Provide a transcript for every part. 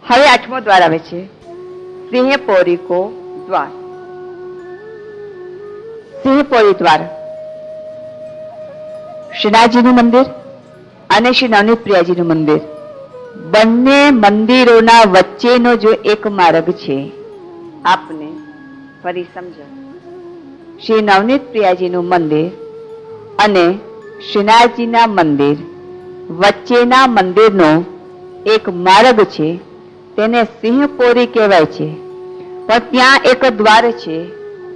હવે 8મો દ્વાર આવે છે, સિંહપોરી કો દ્વાર. સિંહપોરી દ્વાર શ્રીનાથજીનું મંદિર અને શ્રી નવનીત પ્રિયાજીનું મંદિર, બંને મંદિરોના વચ્ચેનો જો એક માર્ગ છે. આપને ફરી સમજો, શ્રી નવનીત પ્રિયાજીનું મંદિર અને શ્રીનાથજીના મંદિર વચ્ચેના મંદિરનો એક માર્ગ છે, તેને સિંહપોરી કહેવાય છે. પણ ત્યાં એક દ્વાર છે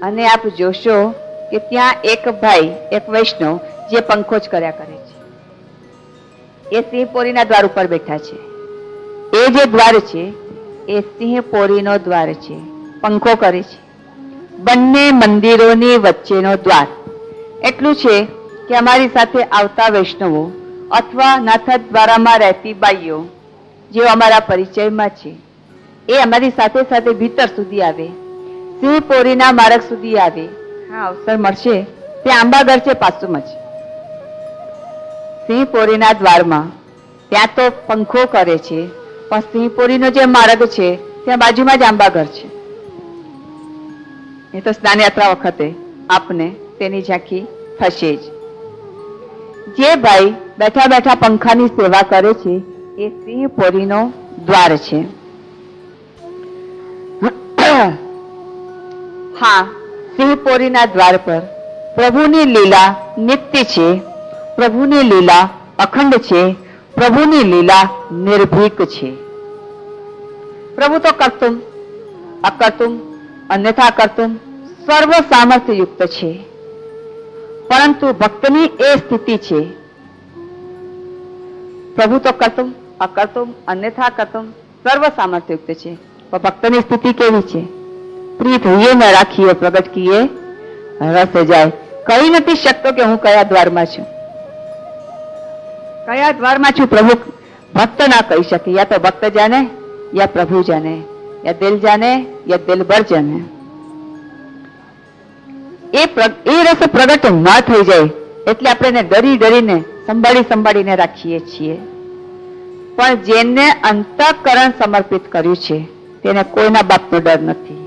અને આપ જોશો કે ત્યાં એક ભાઈ, એક વૈષ્ણવ જે પંખો જ કર્યા કરે છે, એ સિંહપોરીના દ્વાર ઉપર બેઠા છે. એ જે દ્વાર છે એ સિંહપોરીનો દ્વાર છે, પંખો કરે છે. બંને મંદિરોની વચ્ચેનો દ્વાર. એટલું છે કે અમારી સાથે આવતા વૈષ્ણવો અથવા નાથદ્વારામાં રહેતી બાઈઓ જેઓ અમારા પરિચયમાં છે, એ અમારી સાથે સાથે ભીતર સુધી આવે, સિંહપોરીના માર્ગ સુધી આવે. હા, અવસર મળશે ત્યાં આંબાગર છે પાસુમાં જ, સિંહપોરીના દ્વારમાં ત્યાં તો પંખો કરે છે, પણ સિંહપોરીનો જે માર્ગ છે ત્યાં બાજુમાં જ આંબાગર છે. એ તો સ્નાન યાત્રા વખતે આપને તેની ઝાંખી થશે જ. જે ભાઈ બેઠા બેઠા પંખાની સેવા કરે છે એ સિંહપોરીનો દ્વાર છે. હા, સિંહપોરીના દ્વાર પર પ્રભુની લીલા નિત્ય છે, પ્રભુની લીલા અખંડ છે, પ્રભુની લીલા નિર્ભીક છે. પ્રભુ તો કર્તુમ અકર્તુમ અન્યથા કર્તુમ સર્વ સામર્થ્ય યુક્ત છે, પરંતુ ભક્તની એ સ્થિતિ છે, પ્રભુ તો કર્તુમ અકર્તુમ અન્યથા કર્તુમ સર્વ સામર્થ્ય યુક્ત છે, પણ ભક્તની સ્થિતિ કેવી છે? પ્રીત હોઈએ ન રાખીએ પ્રગટ કીએ રસ જાય. કહી નથી શકતો કે હું કયા દ્વારમાં છું, કયા દ્વારમાં છું પ્રભુ ભક્ત ના કહી શકે. યા તો ભક્ત જાને, યા પ્રભુ જાને, યા દિલ જાને, યા દિલબર જાને. એ રસ પ્રગટ ન થઈ જાય એટલે આપણે ડરી ડરીને સંભાળીને રાખીએ છીએ. પણ જેને અંતઃકરણ સમર્પિત કર્યું છે તેને કોઈના બાપનો ડર નથી.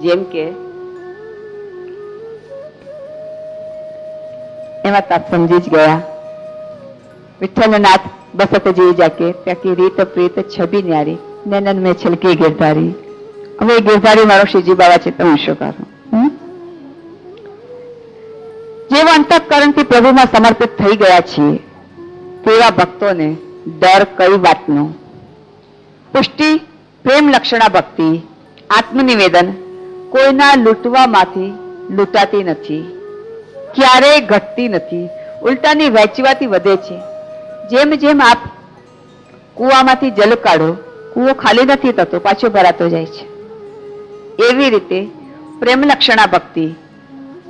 જેમ કે એમાં તાપ સમજી જ ગયા, વિઠ્ઠલનાથ બસત જી જાકે ત્યાંકી રીત પ્રીત છબી ન્યારી નૈનન મેં છલકી ગિરધારી. હવે ગિરધારી મારો શ્રીજી બાબા છે, તમે શું કરો? જેવા અંતઃકરણથી પ્રભુમાં સમર્પિત થઈ ગયા છીએ તેવા ભક્તોને ડર કઈ વાતનો? પુષ્ટિ પ્રેમ લક્ષણા ભક્તિ આત્મનિવેદન કોઈના લૂંટવામાંથી લૂંટાતી નથી, ક્યારેય ઘટતી નથી, ઉલટાની વહેંચવાથી વધે છે. જેમ જેમ આપ કૂવામાંથી જલ કાઢો, કૂવો ખાલી નથી થતો, પાછો ભરાતો જાય છે. એવી રીતે પ્રેમ લક્ષણા ભક્તિ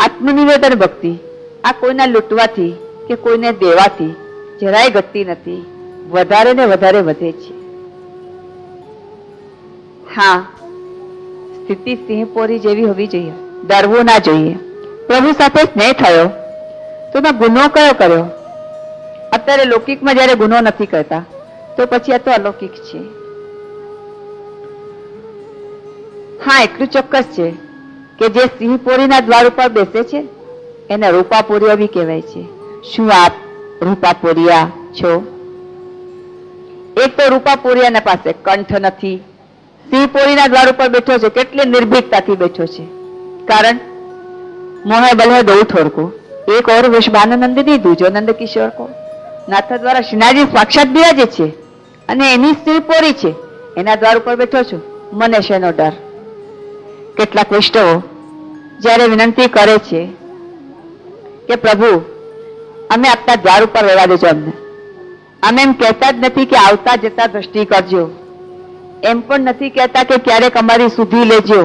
આત્મનિવેદન ભક્તિ આ કોઈના લૂંટવાથી કે કોઈને દેવાથી જરાય ઘટતી નથી, વધારે ને વધારે વધે છે. હા, સ્થિતિ સિંહપોરી જેવી હોવી જોઈએ, ડરવું ના જોઈએ. પ્રભુ સાથે સ્નેહ થયો તો એમાં ગુનો કયો કર્યો? અત્યારે લૌકિકમાં જયારે ગુનો નથી કરતા તો પછી આ તો અલૌકિક છે. હા, એટલું ચોક્કસ છે કે જે સિંહપોરીના દ્વાર ઉપર બેસે છે એને રૂપાપોરિયા બી કહેવાય છે. શું આપ રૂપાપોરિયા છો? એક તો રૂપાપોરિયાના પાસે કંઠ નથી, સિંહપોરીના દ્વાર ઉપર બેઠો છે, કેટલી નિર્ભીકતાથી બેઠો છે. કારણ મોહે બલહે દો ઠોર કો એક ઓર વૃષભાનંદની દૂજો નંદ કિશોર કો. નાથ દ્વારા શ્રીનાથજી સાક્ષાત બિરાજે છે અને એની સિંહપોરી છે, એના દ્વાર ઉપર બેઠો છું, મને શેનો ડર? કેટલાક વૈષ્ણવો જ્યારે વિનંતી કરે છે કે પ્રભુ અમે આપના દ્વાર ઉપર રહેવા દેજો અમને, અમે એમ કહેતા જ નથી કે આવતા જતા દ્રષ્ટિ કરજો, એમ પણ નથી કહેતા કે ક્યારેક અમારી સુધી લેજો,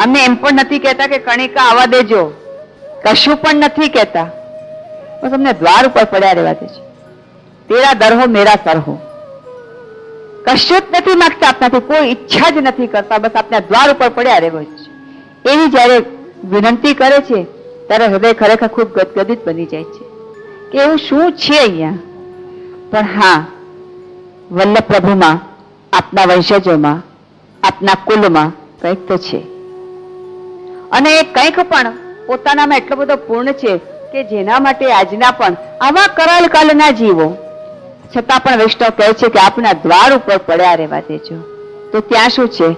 અમે એમ પણ નથી કહેતા કે કણિકા આવવા દેજો, કશું પણ નથી કહેતા, બસ અમને દ્વાર ઉપર પડ્યા રહેવા દેજો. તેરા દર હો મેરા સર હો. કશું જ નથી માંગતા આપનાથી, કોઈ ઈચ્છા જ નથી કરતા, બસ આપના દ્વાર ઉપર પડ્યા રહેવો છે. એવી જયારે વિનંતી કરે છે ત્યારે હૃદય ખરેખર ખૂબ ગદગદિત બની જાય છે કે એવું શું છે અહીંયા. પણ હા, વલ્લભ પ્રભુમાં આપના વંશજોમાં, આપના કુલમાં કંઈક તો છે, અને એ કંઈક પણ પોતાનામાં એટલો બધો પૂર્ણ છે કે જેના માટે આજના પણ આવા કરાલ કાલના જીવો છતાં પણ વૈષ્ણવ કહે છે કે આપના દ્વાર ઉપર પડ્યા રહેવા દેજો. તો ત્યાં શું છે?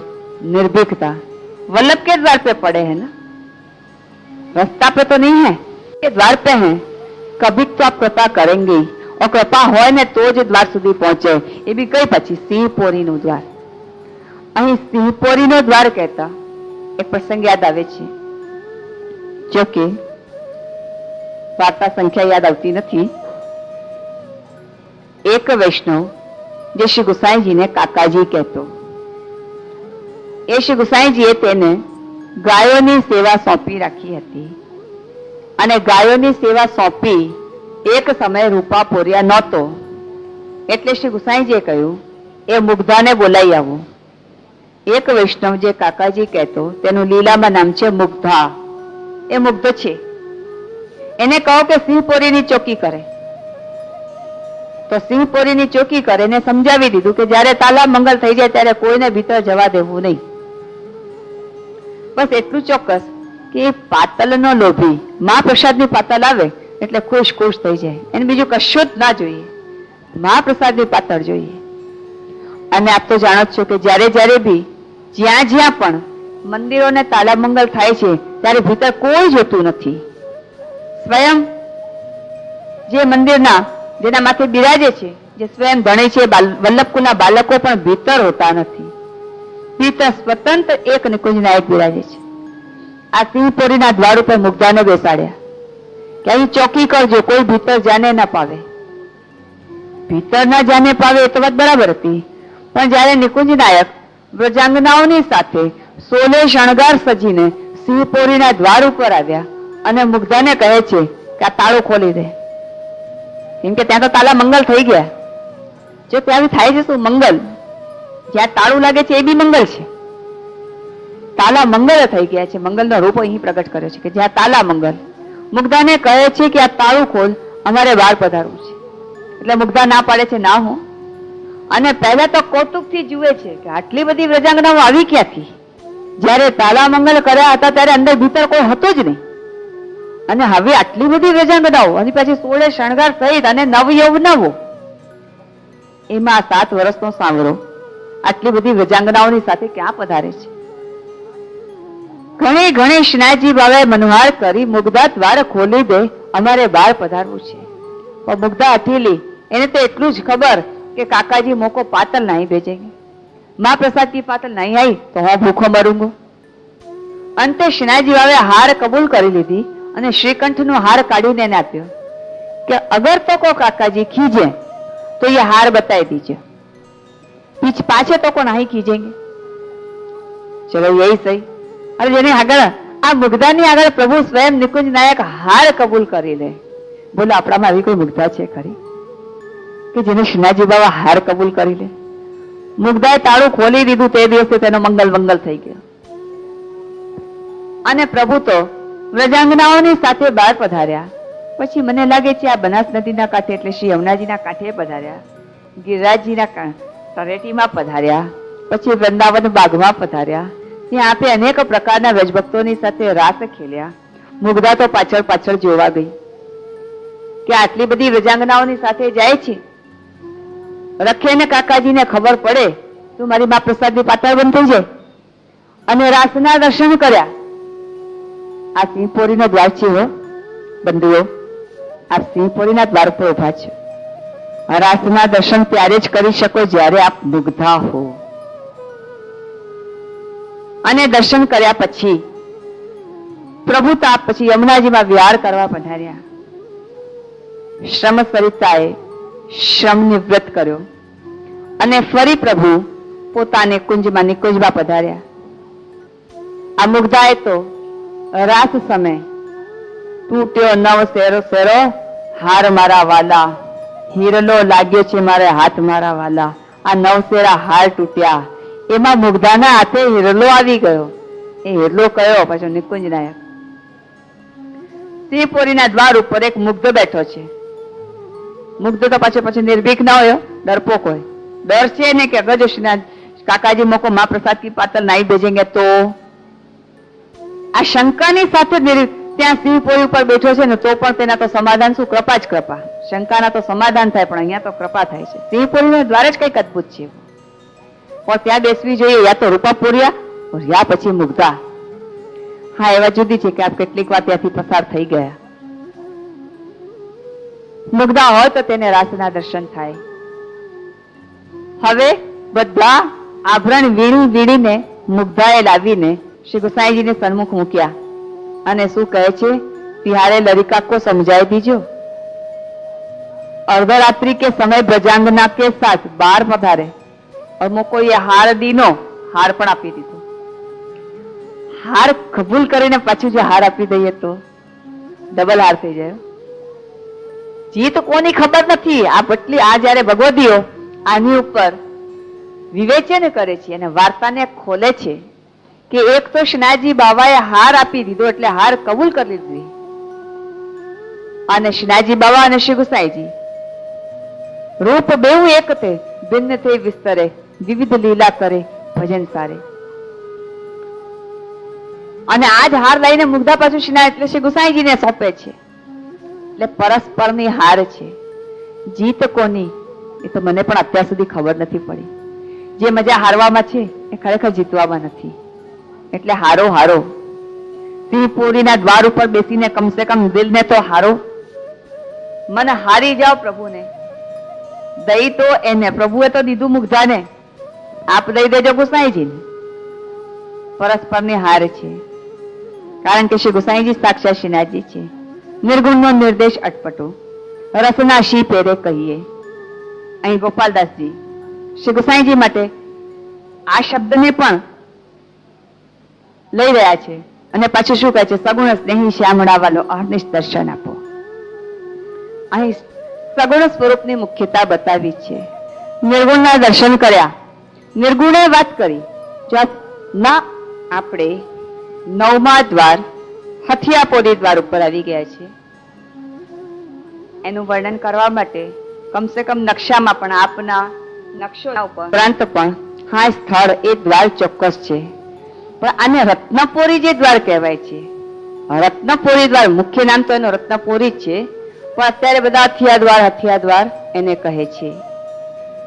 निर्भीकता. वल्लभ के द्वार पे पड़े हैं ना, रास्ता पे तो नहीं है, ये द्वार पे हैं. कभी तो आप कृपा करेंगे ही, और कृपा હોય ને તો જ દ્વાર સુધી પહોંચે. એ બી કઈ પછી સિંહપોરીનું દ્વાર. અહીં સિંહપોરીનો દ્વાર કહેતા એક પ્રસંગ યાદ આવે છે. જો કે વાર્તા સંખ્યા યાદ આવતી નથી. એક વૈષ્ણવ જે શ્રી ગુસાઈજીને કાકાજી કહેતો, એ શ્રી ગુસાઈજીએ તેને ગાયોની સેવા સોંપી રાખી હતી, અને ગાયોની સેવા સોંપી એક સમયે રૂપા પોર્યા નહોતો, એટલે શ્રી ગુસાઈજીએ કહ્યું એ મુગ્ધાને બોલાવી આવો. એક વૈષ્ણવ જે કાકાજી કહેતો તેનું લીલામાં નામ છે મુગ્ધા. એ મુગ્ધ છે, એને કહો કે સિંહપોરીની ચોકી કરે. તો સિંહપોરીની ચોકી કરે, એને સમજાવી દીધું કે જયારે તાલા મંગલ થઈ જાય ત્યારે કોઈને ભીતર જવા દેવું નહીં. બસ એટલું ચોક્કસ કે પાતલનો લોભી મહાપ્રસાદની પાતલ આવે એટલે ખુશ ખુશ થઈ જાય, એને બીજું કશું જ ના જોઈએ, મહાપ્રસાદની પાતળ જોઈએ. અને આપ તો જાણો છો કે જ્યારે બી જ્યાં જ્યાં પણ મંદિરોને તાલા મંગલ થાય છે ત્યારે ભીતર કોઈ જોતું નથી. સ્વયં જે મંદિરના જેના માથે બિરાજે છે, જે સ્વયં ધણી છે, વલ્લભકુના બાળકો પણ ભીતર હોતા નથી. ભીતર સ્વતંત્ર એક નિકુંજ નાયક બિરાજે છે. આ સિંહપોરીના દ્વાર ઉપર મુગ્ધાને બેસાડ્યા કે અહીં ચોકી કરજો, કોઈ ભીતર જાને ના પાવે. ભીતર ના જાને પાવે એ તો વાત બરાબર હતી, પણ જયારે નિકુંજ નાયક વ્રજાંગનાઓની સાથે સોલે શણગાર સજીને સિંહપોરીના દ્વાર ઉપર આવ્યા અને મુગ્ધાને કહે છે કે આ તાળું ખોલી દે, કેમ કે ત્યાં તો તાલા મંગલ થઈ ગયા. જો ત્યાં થાય છે શું મંગલ, જ્યાં તાળું લાગે છે એ બી મંગલ છે. તાલા મંગલ થઈ ગયા છે, મંગલનો રૂપ અહીં પ્રગટ કર્યો છે કે જ્યાં તાલા મંગલ. મુગ્ધાને કહે છે કે આ તાળું ખોલ, અમારે બહાર પધારવું છે. એટલે મુગ્ધા ના પાડે છે, ના હું. અને પહેલા તો કૌતુકથી જુએ છે કે આટલી બધી વ્રજાંગનાઓ આવી ક્યાંથી. જયારે તાલા મંગલ કર્યા હતા ત્યારે અંદર ભીતર કોઈ હતો જ નહીં, અને હવે આટલી બધી વ્રજાંગનાઓ અને પછી 16 શણગાર સહિત અને નવયૌવનવો, એમાં 7 વર્ષનો સાંવરો આટલી બધી વ્રજાંગનાઓની સાથે ક્યાં પધારે છે. ઘણી ઘણી શ્રીનાથજી બાબાએ મનોહાર કરી મુગ્ધા દ્વાર ખોલી દે, અમારે બહાર પધારવું છે. પણ મુગ્ધા હઠીલી, એને તો એટલું જ ખબર કે કાકાજી મોકો પાતલ નહીં भेजेंगे, माँ प्रसाद की पातल नहीं आई तो હું ભૂખો મरूंगा. અંતે શ્રીનાથજી બાબાએ હાર કબૂલ કરી લીધી અને શ્રીકંઠનો હાર કાઢીને એને આપ્યો કે અગર તો કો કાકાજી खींचे तो ये हार बताई दीजिए, पीछ पाछे तो को नहीं खींचेंगे. चलो यही सही. अरे જેની આગળ આ મુગ્ધાની આગળ પ્રભુ સ્વયં નિકુંજ નાયક હાર કબૂલ કરી લે. બોલો આપણામાં આવી કોઈ મુગ્ધા છે ખરી કે જેને શ્રીનાથજી બાબા હાર કબૂલ કરી લે? મુગ્ધાએ તાળું ખોલી દીધું તે દિવસે તેનો મંગલ થઈ ગયો. અને પ્રભુ તો વ્રજાંગનાઓની સાથે બહાર પધાર્યા. પછી મને લાગે છે આ બનાસ નદીના કાંઠે એટલે શ્રી યમુનાજીના કાંઠે પધાર્યા, ગિરિરાજજીના તળેટીમાં પધાર્યા, પછી વૃંદાવન બાગમાં પધાર્યા. ત્યાં આપે અનેક પ્રકારના વ્રજભક્તોની સાથે રાસ ખેલ્યા. મુગ્ધા તો પાછળ પાછળ જોવા ગઈ કે આટલી બધી વ્રજાંગનાઓની સાથે જાય છે. રખે ને કાકાજીને ખબર પડે તો મારી મા પ્રસાદની પાતળ બંધ થઈ જાય. અને રાસના દર્શન કર્યા. આ સિંહપોરીનો દ્વાર છે હો બંધુઓ, આપ સિંહપોરીના દ્વાર પર ઉભા છો. રાસના દર્શન ત્યારે જ કરી શકો જ્યારે આપ મુગ્ધા હો. અને દર્શન કર્યા પછી પ્રભુ તાપ પછી યમુનાજીમાં વિહાર કરવા પધાર્યા. શ્રમ સરિતાએ શ્રમ નિવૃત્ત કર્યો અને ફરી પ્રભુ પોતાને કુંજમાં નિકુંજમાં પધાર્યા. આ મુગ્ધાએ તો રાસ સમય તૂટ્યો નવ શેરો શેરો હાર મારા વાલા, હિરલો લાગ્યો છે મારે હાથ મારા વાલા. આ 9 શેરા હાર તૂટ્યા, એમાં મુગ્ધાના હાથે હિરલો આવી ગયો. એ હિરલો કયો? પાછો નિકુંજ નાયક. સિંહપોરીના દ્વાર ઉપર એક મુગ્ધ બેઠો છે. મુગ્ધ તો પાછો નિર્ભીક ના હોય, ડરપોક હોય. ડર છે ને કે અગર જો શ્રીનાથ કાકાજી મોકો माँ प्रसाद की पातल नहीं भेजेंगे तो आ शंकानी साथे ત્યાં સિંહ પોરી ઉપર બેઠો છે ને તો પણ તેના તો સમાધાન શું? કૃપા જ કૃપા. શંકાના તો સમાધાન થાય પણ અહીંયા તો કૃપા થાય છે. સિંહ પોરીના દ્વારા જ કંઈક અદભુત છે. પણ ત્યાં બેસવી જોઈએ યા તો રૂપાપુરિયા યા પછી મુગ્ધા. હા, એવા જુદી છે કે આપ કેટલીક વાર ત્યાંથી પસાર થઈ ગયા. મુગ્ધા હોય તો તેને રાસના દર્શન થાય. હવે બધા આભરણ વીણી વીણીને મુગ્ધાએ લાવીને શ્રી ગુસાઈજીને સન્મુખ મૂક્યા અને શું કહે છે? तिहारे लड़का को समझाई दीजो, अर्धरात्रि के समय ब्रजांगना के साथ बाहर पधारे और मुको ये हार दीनो हार पण आपी दीधो. हार कबूल करीने पाछू जो हार आपी दઈએ तो डबल हार થઈ જાય. જીત કોની ખબર નથી. આ પટલી આ જ્યારે ભગવદીઓ આની ઉપર વિવેચન કરે છે અને વાર્તાને ખોલે છે કે એક તો શ્રીનાથજી બાવાએ હાર આપી દીધો એટલે હાર કબૂલ કરી લીધી અને શ્રીનાથજી બાવા અને શ્રી ગુસાઈજી રૂપ બેઉ એક તે ભિન્ન થઈ વિસ્તરે વિવિધ લીલા કરે ભજન સારે. અને આજ હાર લઈને મુગ્ધા પાછું શ્રીનાથ એટલે શ્રી ગુસાઈજીને સોંપે છે. એટલે પરસ્પરની હાર છે. જીત કોની એ તો મને પણ અત્યાર સુધી ખબર નથી પડી. જે મજા હારવામાં છે એ ખરેખર જીતવામાં નથી. એટલે હારો હારો. સિંહપુરીના દ્વાર ઉપર બેસીને કમસે કમ દિલને તો હારો. મને હારી જાઓ પ્રભુને. દઈ તો એને પ્રભુએ તો દીધું મુગ્ધાને, આપ દઈ દેજો ગુસાઈજીને. પરસ્પરની હાર છે. કારણ કે શ્રી ગુસાઈજી સાક્ષાત શ્રીનાથજી છે. નિર્ગુણનો નિર્દેશ અટપટો રસના શી પેરે કહીએ. અહીં ગોપાલદાસજી શ્રી ગુસાઈજી માટે આ શબ્દને પણ લઈ રહ્યા છે અને પાછું શું કહે છે? સગુણ સ્નેહી શ્યામળા વાલો અહર્નિશ દર્શન આપો. અહીં સગુણ સ્વરૂપની મુખ્યતા બતાવી છે. નિર્ગુણના દર્શન કર્યા, નિર્ગુણે વાત કરી. જો ના આપણે 9મા દ્વાર હથિયાપોરી દ્વાર ઉપર આવી ગયા છે. એનું વર્ણન કરવા માટે કમસે કમ નકશામાં પણ આપના નકશો ઉપરાંત પણ હા સ્થળ એ દ્વાર ચોક્કસ છે. પણ આને રત્નપોરી જે દ્વાર કહેવાય છે, રત્નપોરી દ્વાર મુખ્ય નામ તો એનું રત્નપોરી જ છે, પણ અત્યારે બધા હથિયા દ્વાર એને કહે છે.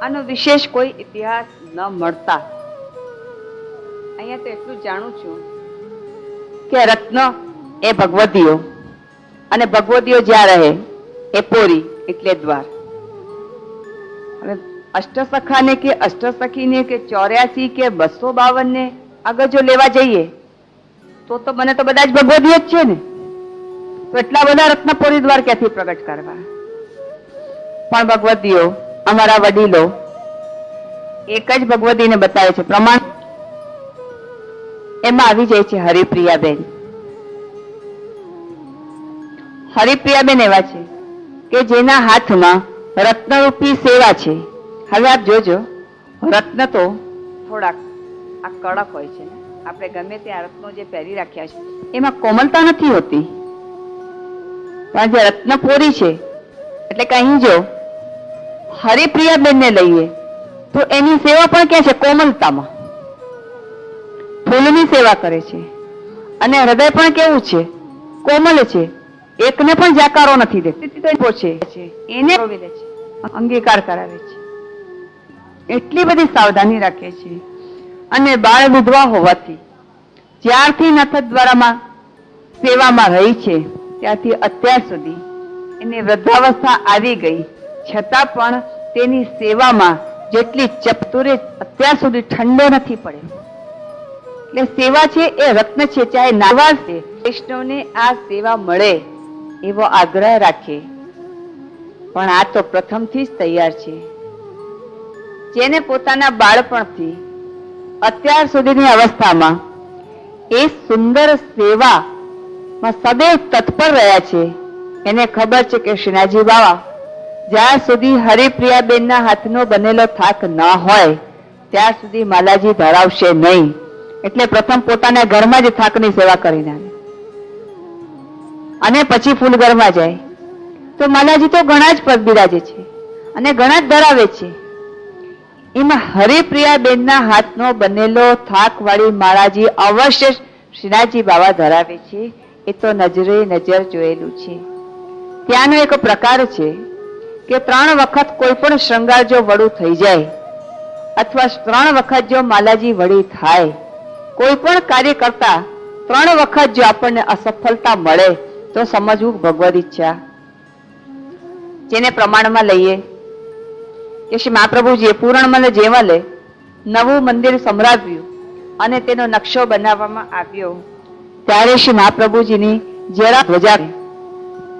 આનો વિશેષ કોઈ ઇતિહાસ ન મળતા અહીંયા તો એટલું જાણું છું કે રત્ન એ ભગવદીઓ અને ભગવદીઓ જ્યાં રહે એ પોરી એટલે દ્વાર. હવે અષ્ટસખાને કે અષ્ટસખીને કે 84 કે 252 ને આગળ જો લેવા જઈએ તો મને તો બધા જ ભગવદીઓ જ છે ને. તો એટલા બધા રત્નપોરી દ્વાર ક્યાંથી પ્રગટ કરવા? પણ ભગવદીઓ અમારા વડીલો એક જ ભગવદીને બતાવે છે પ્રમાણ. એમાં આવી જાય છે હરિપ્રિયાબેન. હરિપ્રિયાબેન એવા છે કે જેના હાથમાં રત્નરૂપી સેવા છે. હવે આપ જોજો, રત્ન તો થોડાક આ કડક હોય છે. આપણે ગમે ત્યાં રત્નો જે પહેરી રાખ્યા છે એમાં કોમલતા નથી હોતી. પણ જે રત્નપોરી છે એટલે કે અહીં જો હરિપ્રિયાબેન ને લઈએ તો એની સેવા પણ ક્યાં છે? કોમલતામાં. ફૂલની સેવા કરે છે અને હૃદય પણ કેવું છે? કોમલ છે. એકને પણ જાકારો નથી દેતી. એને અંગીકાર કરાવે છે. એટલી બધી સાવધાની રાખે છે. અને બાળ વિધવા હોવાથી જ્યારથી નાથદ્વારામાં સેવામાં રહી છે ત્યારથી અત્યાર સુધી એને વૃદ્ધાવસ્થા આવી ગઈ છતાં પણ તેની સેવામાં જેટલી ચપતુરે અત્યાર સુધી ઠંડો નથી પડ્યો. એટલે સેવા છે એ રત્ન છે. ચાહે નાવા છે, વૈષ્ણવને આ સેવા મળે એવો આગ્રહ રાખે. પણ આ તો પ્રથમથી જ તૈયાર છે. જેને પોતાના બાળપણથી અત્યાર સુધીની અવસ્થામાં એ સુંદર સેવામાં સદૈવ તત્પર રહ્યા છે. એને ખબર છે કે શ્રીનાથજી બાવા જ્યાં સુધી હરિપ્રિયાબેનના હાથનો બનેલો થાક ન હોય ત્યાં સુધી માલાજી ધરાવશે નહીં. એટલે પ્રથમ પોતાના ઘરમાં જ થાકની સેવા કરીને આવે અને પછી ફૂલ ઘરમાં જાય તો માલાજી તો ઘણા જ પદ બિરાજે છે અને ઘણા જ ધરાવે છે. એમાં હરિપ્રિયાબેનના હાથનો બનેલો થાકવાળી માળાજી અવશ્ય શ્રીનાથજી બાવા ધરાવે છે. એ તો નજરે નજર જોયેલું છે. ત્યાંનો એક પ્રકાર છે કે 3 વખત કોઈ પણ શૃંગાર જો વડું થઈ જાય અથવા 3 વખત જો માલાજી વડી થાય, કોઈ પણ કાર્ય કરતા 3 વખત જો આપણને અસફળતા મળે તો સમજવું ભગવદ ઈચ્છા. જેને પ્રમાણમાં લઈએ કે શ્રી મહાપ્રભુજીએ પૂરણમાં જેવા લે નવું મંદિર સંભળાવ્યું અને તેનો નકશો બનાવવામાં આવ્યો, ત્યારે શ્રી મહાપ્રભુજીની જરા ધ્વજા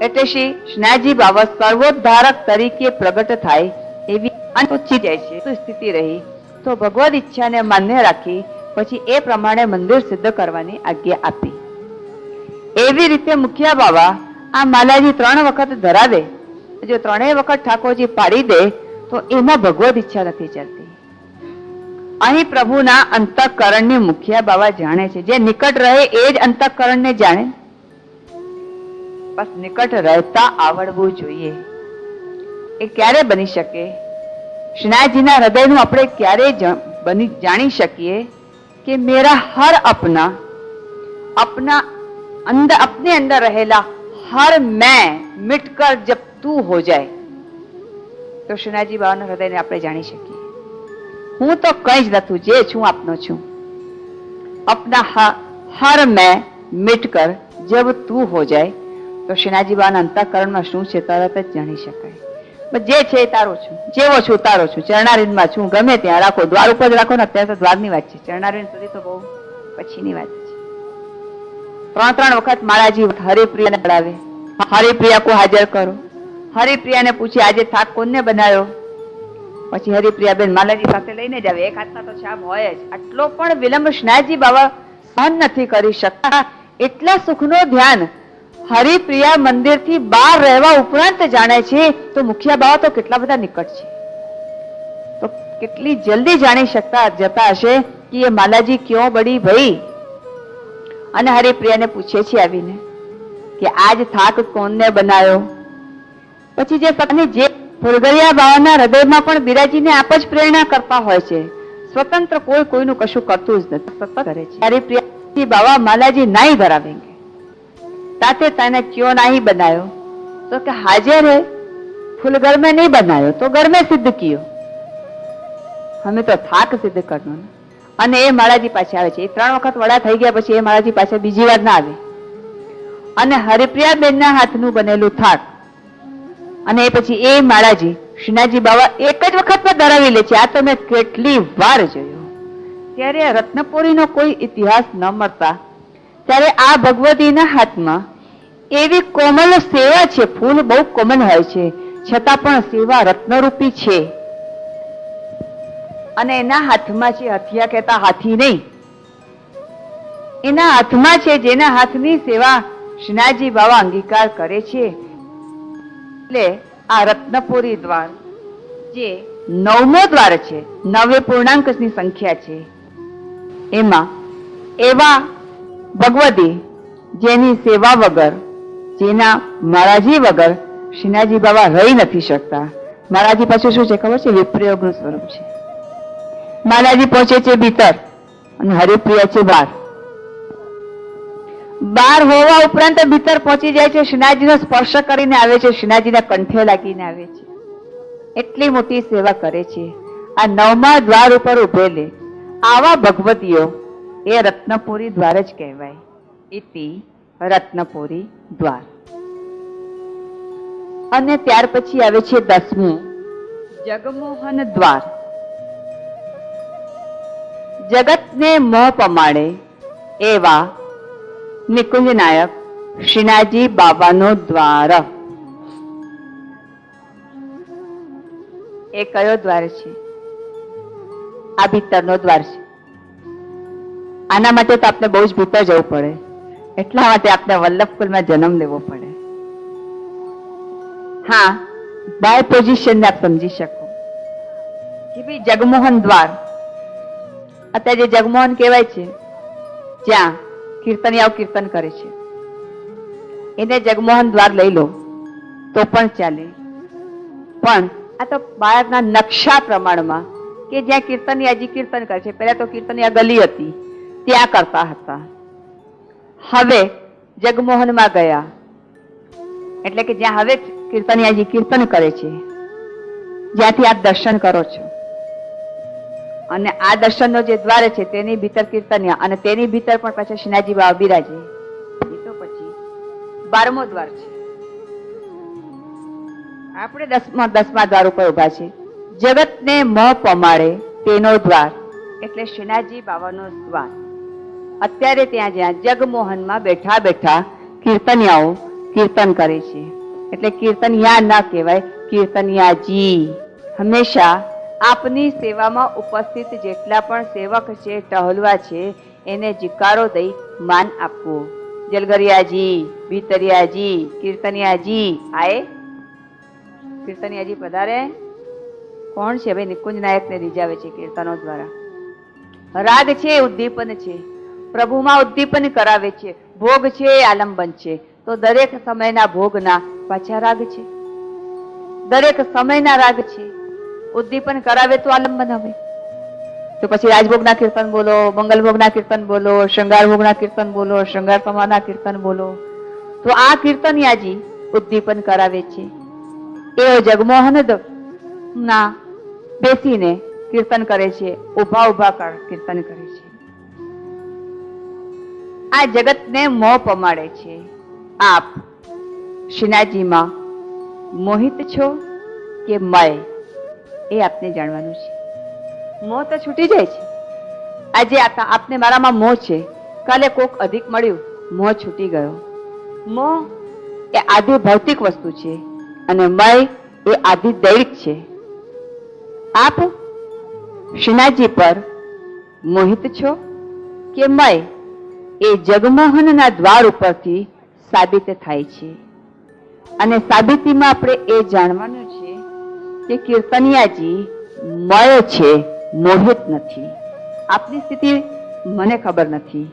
એટલે શ્રી શ્રીનાથજી બાવા સર્વોદ્ધારક તરીકે પ્રગટ થાય એવી પૂછી જાય છે. સ્થિતિ રહી તો ભગવદ ઈચ્છાને માન્ય રાખી પછી એ પ્રમાણે મંદિર સિદ્ધ કરવાની આજ્ઞા આપી. એવી રીતે મુખિયા બાવા આ માલાજી 3 વખત ધરાવે, જો 3 વખત ઠાકોરજી પાડી દે તો એમાં ભગવદ ઈચ્છા નથી ચાલતી. અહીં પ્રભુના અંતઃકરણની મુખિયા બાવા જાણે છે. જે નિકટ રહે એ જ અંતઃકરણને જાણે. બસ નિકટ રહેતા આવડવું જોઈએ. એ ક્યારે બની શકે? શ્રીનાથજીના હૃદયનું આપણે ક્યારે જાણી શકીએ કે મેરા હર अपना अपने अंदर रहेला हर मैं मिटकर जब तू हो जाए, તો શ્રીનાથજી બાબાના હૃદયને આપણે જાણી શકીએ. હું તો કઈ જ નથી, જે છું આપનો છું. अपना हर मैं मिटकर जब तू हो जाए, તો શ્રીનાથજી બાબાના અંતઃકરણમાં શું છે તરત જ જાણી શકાય. જે છે એ તારો છું, જેવો છું તારો છું, ચરણારીનમાં છું, ગમે ત્યાં રાખો, દ્વાર ઉપર જ રાખો ને. અત્યારે તો દ્વારની વાત છે, ચરણારીન સુધી તો બહુ પછીની વાત છે. 3 વખત માળાજી હરિપ્રિયાને ચડાવે. હરિપ્રિયા કો હાજર કરો. હરિપ્રિયાને પૂછે આજે થાક કોને બનાવ્યો? પછી હરિપ્રિયાબેન માલાજી પાસે લઈને જ આવે. એક હાથમાં તો છાપ હોય જ. આટલો પણ વિલંબ શ્રીનાથજી બાબા સહન નથી કરી શકતા. એટલા સુખનો ધ્યાન હરિપ્રિયા મંદિરથી બહાર રહેવા ઉપરાંત જાણે છે, તો મુખિયા બાવા તો કેટલા બધા નિકટ છે. તો કેટલી જલ્દી જાણી શકતા જતા હશે કે એ માલાજી ક્यों બડી ભાઈ. અને હરિપ્રિયાને પૂછે છે આવીને કે આજ થાક કોને બનાવ્યો? પછી જે ફુલગરિયા બાવાના હૃદયમાં પણ બિરાજીને આપ જ પ્રેરણા કરતા હોય છે. સ્વતંત્ર કોઈ કોઈનું કશું કરતું જ નથી, સતત કરે છે. હરિપ્રિયા બાવા માલાજી નહીં ધરાવેંગે. ताते तने क्यों नहीं बनायो? तो कि हाजिर है, फुल घर में नहीं बनायो तो घर में सिद्ध कियो. हमें तो थाक सिद्ध करनो. અને એ માળાજી પાસે આવે છે. એ 3 વખત વડા થઈ ગયા પછી એ માળાજી પાસે બીજી વાર ના આવે. અને હરિપ્રિયાબેનના હાથનું બનેલું થાક અને એ પછી એ માળાજી શ્રીનાથજી બાવા એક જ વખતમાં ધરાવી લે છે. આ તો મેં કેટલી વાર જોયું. ત્યારે રત્નપુરીનો કોઈ ઇતિહાસ ન મળતા ત્યારે આ ભગવતીના હાથમાં એવી કોમલ સેવા છે. ફૂલ બહુ કોમલ હોય છે છતાં પણ સેવા રત્નરૂપી છે. અને એના હાથમાં છે, હથિયા કહેતા હાથી નહીં, એના હાથમાં છે જેના હાથની સેવા શ્રીનાથજી બાવા અંગીકાર કરે છે. એટલે આ રત્નપુરી દ્વાર જે 9મો દ્વાર છે, 9 પૂર્ણાંકની સંખ્યા છે, એમાં એવા ભગવતી જેની સેવા વગર, જેના માળાજી વગર શ્રીનાથજી બાબા રહી નથી શકતા. માળાજી પાછું શું છે ખબર છે? વિપ્રયોગનું સ્વરૂપ છે. માળાજી પહોંચે છે ભીતર અને હરિપ્રિયા છે બહાર. બહાર હોવા ઉપરાંત ભીતર પહોંચી જાય છે. શ્રીનાથજીનો સ્પર્શ કરીને આવે છે, શ્રીનાથજીના કંઠે લાગીને આવે છે. એટલી મોટી સેવા કરે છે. આ 9મા દ્વાર ઉપર ઉભેલે આવા ભગવતીઓ એ રત્નપુરી દ્વાર જ કહેવાય. ઇતિ રત્નપુરી દ્વાર. અને ત્યાર પછી આવે છે 10મું જગમોહન દ્વાર. જગતને મોહ પમાડે એવા નિકુંજ નાયક શ્રીનાથજી બાબાનો દ્વાર. એ કયો દ્વાર છે? આ ભીતરનો દ્વાર છે. આના માટે તો આપણે બહુ જ ભીતર જવું પડે. એટલા માટે આપણે વલ્લભકુલમાં જન્મ લેવો પડે. હા, બાય પોઝિશન ને આપ સમજી શકો કે ભાઈ જગમોહન દ્વાર. અત્યારે જે જગમોહન કહેવાય છે જ્યાં કીર્તનિયાઓ કીર્તન કરે છે એને જગમોહન દ્વાર લઈ લો તો પણ ચાલે. પણ આ તો બહારના નકશા પ્રમાણમાં કે જ્યાં કીર્તનિયાજી કીર્તન કરે છે. પહેલા તો કીર્તનિયા ગલી હતી, ત્યાં કરતા હતા. હવે જગમોહનમાં ગયા, એટલે કે જ્યાં હવે કીર્તનિયાજી કીર્તન કરે છે, જ્યાંથી આપ દર્શન કરો છો, અને આ દર્શનનો જે દ્વાર છે તેની ભીતર કીર્તનિયા, અને તેની ભીતર પણ પાછા શ્રીનાથજી બાવા બિરાજે. એ તો પછી 12મો દ્વાર છે. આપણે 10મા દ્વાર ઉપર ઉભા છે. જગતને મોહ પમાડે તેનો દ્વાર એટલે શ્રીનાથજી બાવાનો દ્વાર. અત્યારે ત્યાં જ્યાં જગમોહનમાં બેઠા બેઠા કીર્તનિયાઓ કીર્તન કરે છે, એટલે કીર્તનિયા ના કહેવાય, કીર્તનિયાજી. હંમેશા આપની સેવામાં ઉપસ્થિત જેટલા પણ સેવક છે, ટહલવા છે, એને જીકારો દઈ માન આપવું. જલગરિયાજી, ભીતરિયાજી, કીર્તનિયાજી. આએ કીર્તનિયાજી પધારે. કોણ છે ભાઈ? નિકુંજ નાયક ને રીઝાવે છે કીર્તનો દ્વારા. રાગ છે, ઉદ્દીપન છે, પ્રભુમાં ઉદ્દીપન કરાવે છે. ભોગ છે, આલંબન છે. તો દરેક સમયના ભોગના પાછા રાગ છે, દરેક સમયના રાગ છે. ઉદ્દીપન કરાવે તો આલંબન હવે. તો પછી રાજભોગના કીર્તન બોલો, મંગલભોગના કીર્તન બોલો, શૃંગાર ભોગના કીર્તન બોલો, શૃંગાર સમાના કીર્તન બોલો. તો આ કીર્તનિયાજી ઉદ્દીપન કરાવે છે. એવો જગમોહન ના બેસીને કીર્તન કરે છે, ઉભા ઉભા કીર્તન કરે છે. આ જગતને મોહ પમાડે છે. આપ શ્રીનાથજીમાં મોહિત છો કે મય, એ આપને જાણવાનું છે. મોહ તો છૂટી જાય છે. આજે આપને મારામાં મોહ છે, કાલે કોક અધિક મળ્યું, મોહ છૂટી ગયો. મોહ એ આદિ ભૌતિક વસ્તુ છે, અને મય એ આદિ દૈવિક છે. આપ શ્રીનાથજી પર મોહિત છો કે મય, એ જગમોહનના દ્વાર ઉપરથી સાબિત થાય છે. અને સાબિતીમાં આપણે એ જાણવાનું છે કે કીર્તનિયાજી મય છે, મોહિત નથી. આપની સ્થિતિ મને ખબર નથી.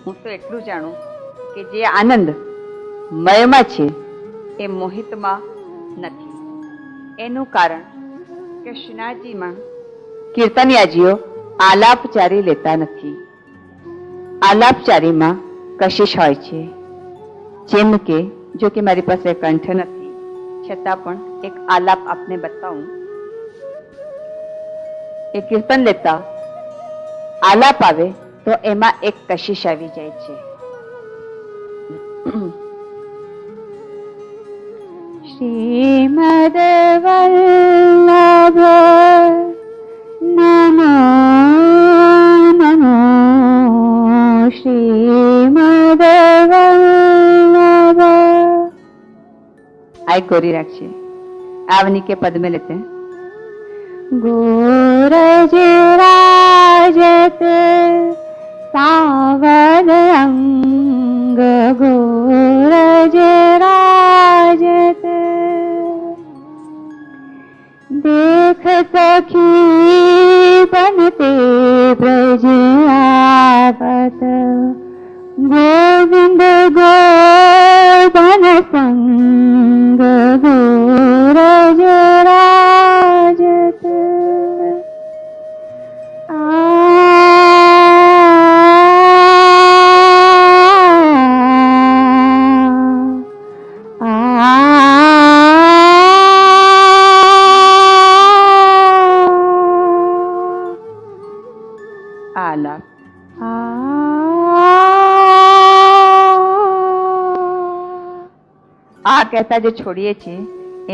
હું તો એટલું જાણું કે જે આનંદ મયમાં છે એ મોહિતમાં નથી. એનું કારણ કે શ્રીનાથજીમાં કીર્તનિયાજીઓ આલાપચારી લેતા નથી. આલાપચારીમાં કશિશ હોય છે. જેમ કે, જો કે મારી પાસે કંઠ નથી, છતાં પણ એક આલાપ આપને બતાવું. એ કીર્તન લેતા આલાપ આવે તો એમાં એક કશિશ આવી જાય છે. શ્રીમદ વલ્લભ નમો નમો, શ્રીમદ વલ્લભ. આઈ ગોરી રાખીએ. आवनी के पद में लेते हैं. गोरज राजत सावध अंग, गोरज राजत देख सखी बनते ब्रज आवत, गोविंद गोवर्धन संग, गोरज राजत. आलाप આ કહેતા જે છોડીએ છીએ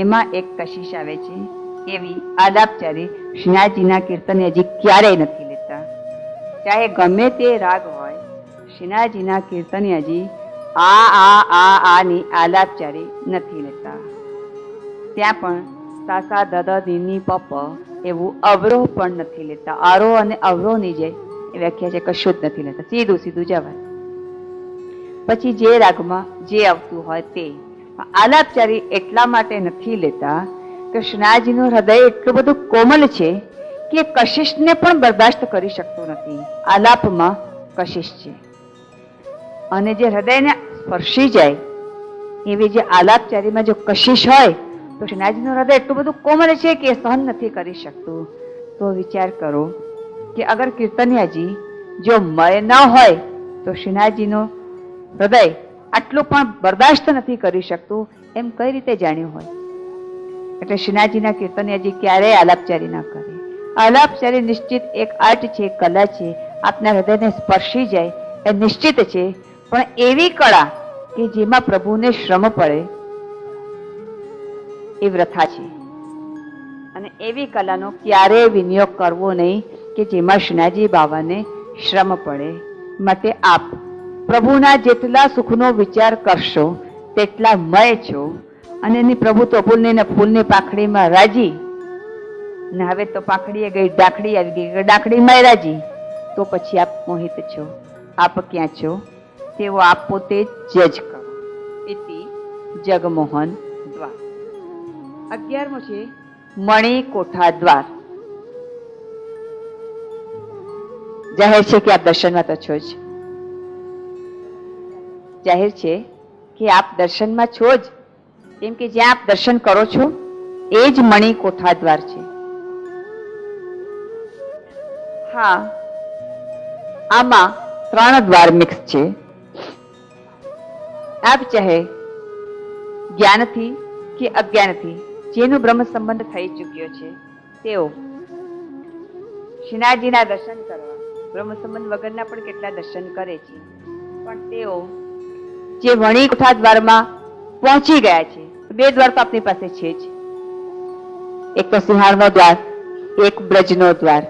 એમાં એક કશિશ આવે છે. એવી આલાપચારી શ્રીનાથજીના કીર્તન હજી ક્યારેય નથી લેતા. ચાહે ગમે તે રાગ હોય, શ્રીનાથજીના કીર્તન હજી આની આલાપચારી નથી લેતા. ત્યાં પણ સાસા દાદા દીની પપ એવું અવરોહ પણ નથી લેતા. આરોહ અને અવરોહની જે વ્યાખ્યા છે કશું જ નથી લેતા. સીધું સીધું જવાય. પછી જે રાગમાં જે આવતું હોય તે. આલાપચારી એટલા માટે નથી લેતા કે શ્રીનાથજીનું હૃદય એટલું બધું કોમલ છે કે કશિશને પણ બરદાસ્ત કરી શકતું નથી. આલાપમાં કશિશ છે, અને જે હૃદયને સ્પર્શી જાય એવી જે આલાપચારીમાં જો કશિશ હોય તો શ્રીનાથજીનું હૃદય એટલું બધું કોમલ છે કે સહન નથી કરી શકતું. તો વિચાર કરો કે અગર કીર્તનિયાજી જો મય ન હોય તો શ્રીનાથજીનો હૃદય આટલું પણ બરદાસ્ત નથી કરી શકતું એમ કઈ રીતે જાણ્યું હોય? એટલે શ્રીનાથજીના કીર્તનિયાજી ક્યારેય આલાપચારી ના કરે. આલાપચારી નિશ્ચિત એક આર્ટ છે, કલા છે, આપના હૃદયને સ્પર્શી જાય એ નિશ્ચિત છે, પણ એવી કળા કે જેમાં પ્રભુને શ્રમ પડે એ વ્રથા છે. અને એવી કલાનો ક્યારેય વિનિયોગ કરવો નહીં કે જેમાં શ્રીનાથજી બાવાને શ્રમ પડે. માટે આપ પ્રભુના જેટલા સુખનો વિચાર કરશો તેટલા મય છો. અને એની પ્રભુ તો ફૂલની પાંખડીમાં રાજી, ને હવે તો પાંખડીએ ગઈ ડાકડી આવી ગઈ, ડાકડીમાં રાજી, તો પછી આપ મોહિત છો. આપ ક્યાં છો તેવો આપ પોતે જજ કરો. ઇતિ જગમોહન દ્વાર. 11મો છે મણિકોઠા દ્વાર. જાહેર છે કે આપ દર્શનમાં તો છો જ. જાહેર છે કે આપ દર્શનમાં છો જ, કેમ કે જ્યાં આપ દર્શન કરો છો એ જ મણિકોઠા દ્વાર છે. હા, આમાં 3 દ્વાર મિક્સ છે. આપ ચાહે જ્ઞાનથી કે અજ્ઞાનથી જેનો બ્રહ્મ સંબંધ થઈ ચૂક્યો છે તેઓ શ્રીનાથજીના દર્શન કરવા બ્રહ્મ સંબંધ વગરના પણ કેટલા દર્શન કરે છે, પણ તેઓ જે મણિકોઠા દ્વારમાં પહોંચી ગયા છે, 2 દ્વાર તો આપની પાસે છે જ. એક તો સિંહાળનો દ્વાર, એક બ્રજનો દ્વાર,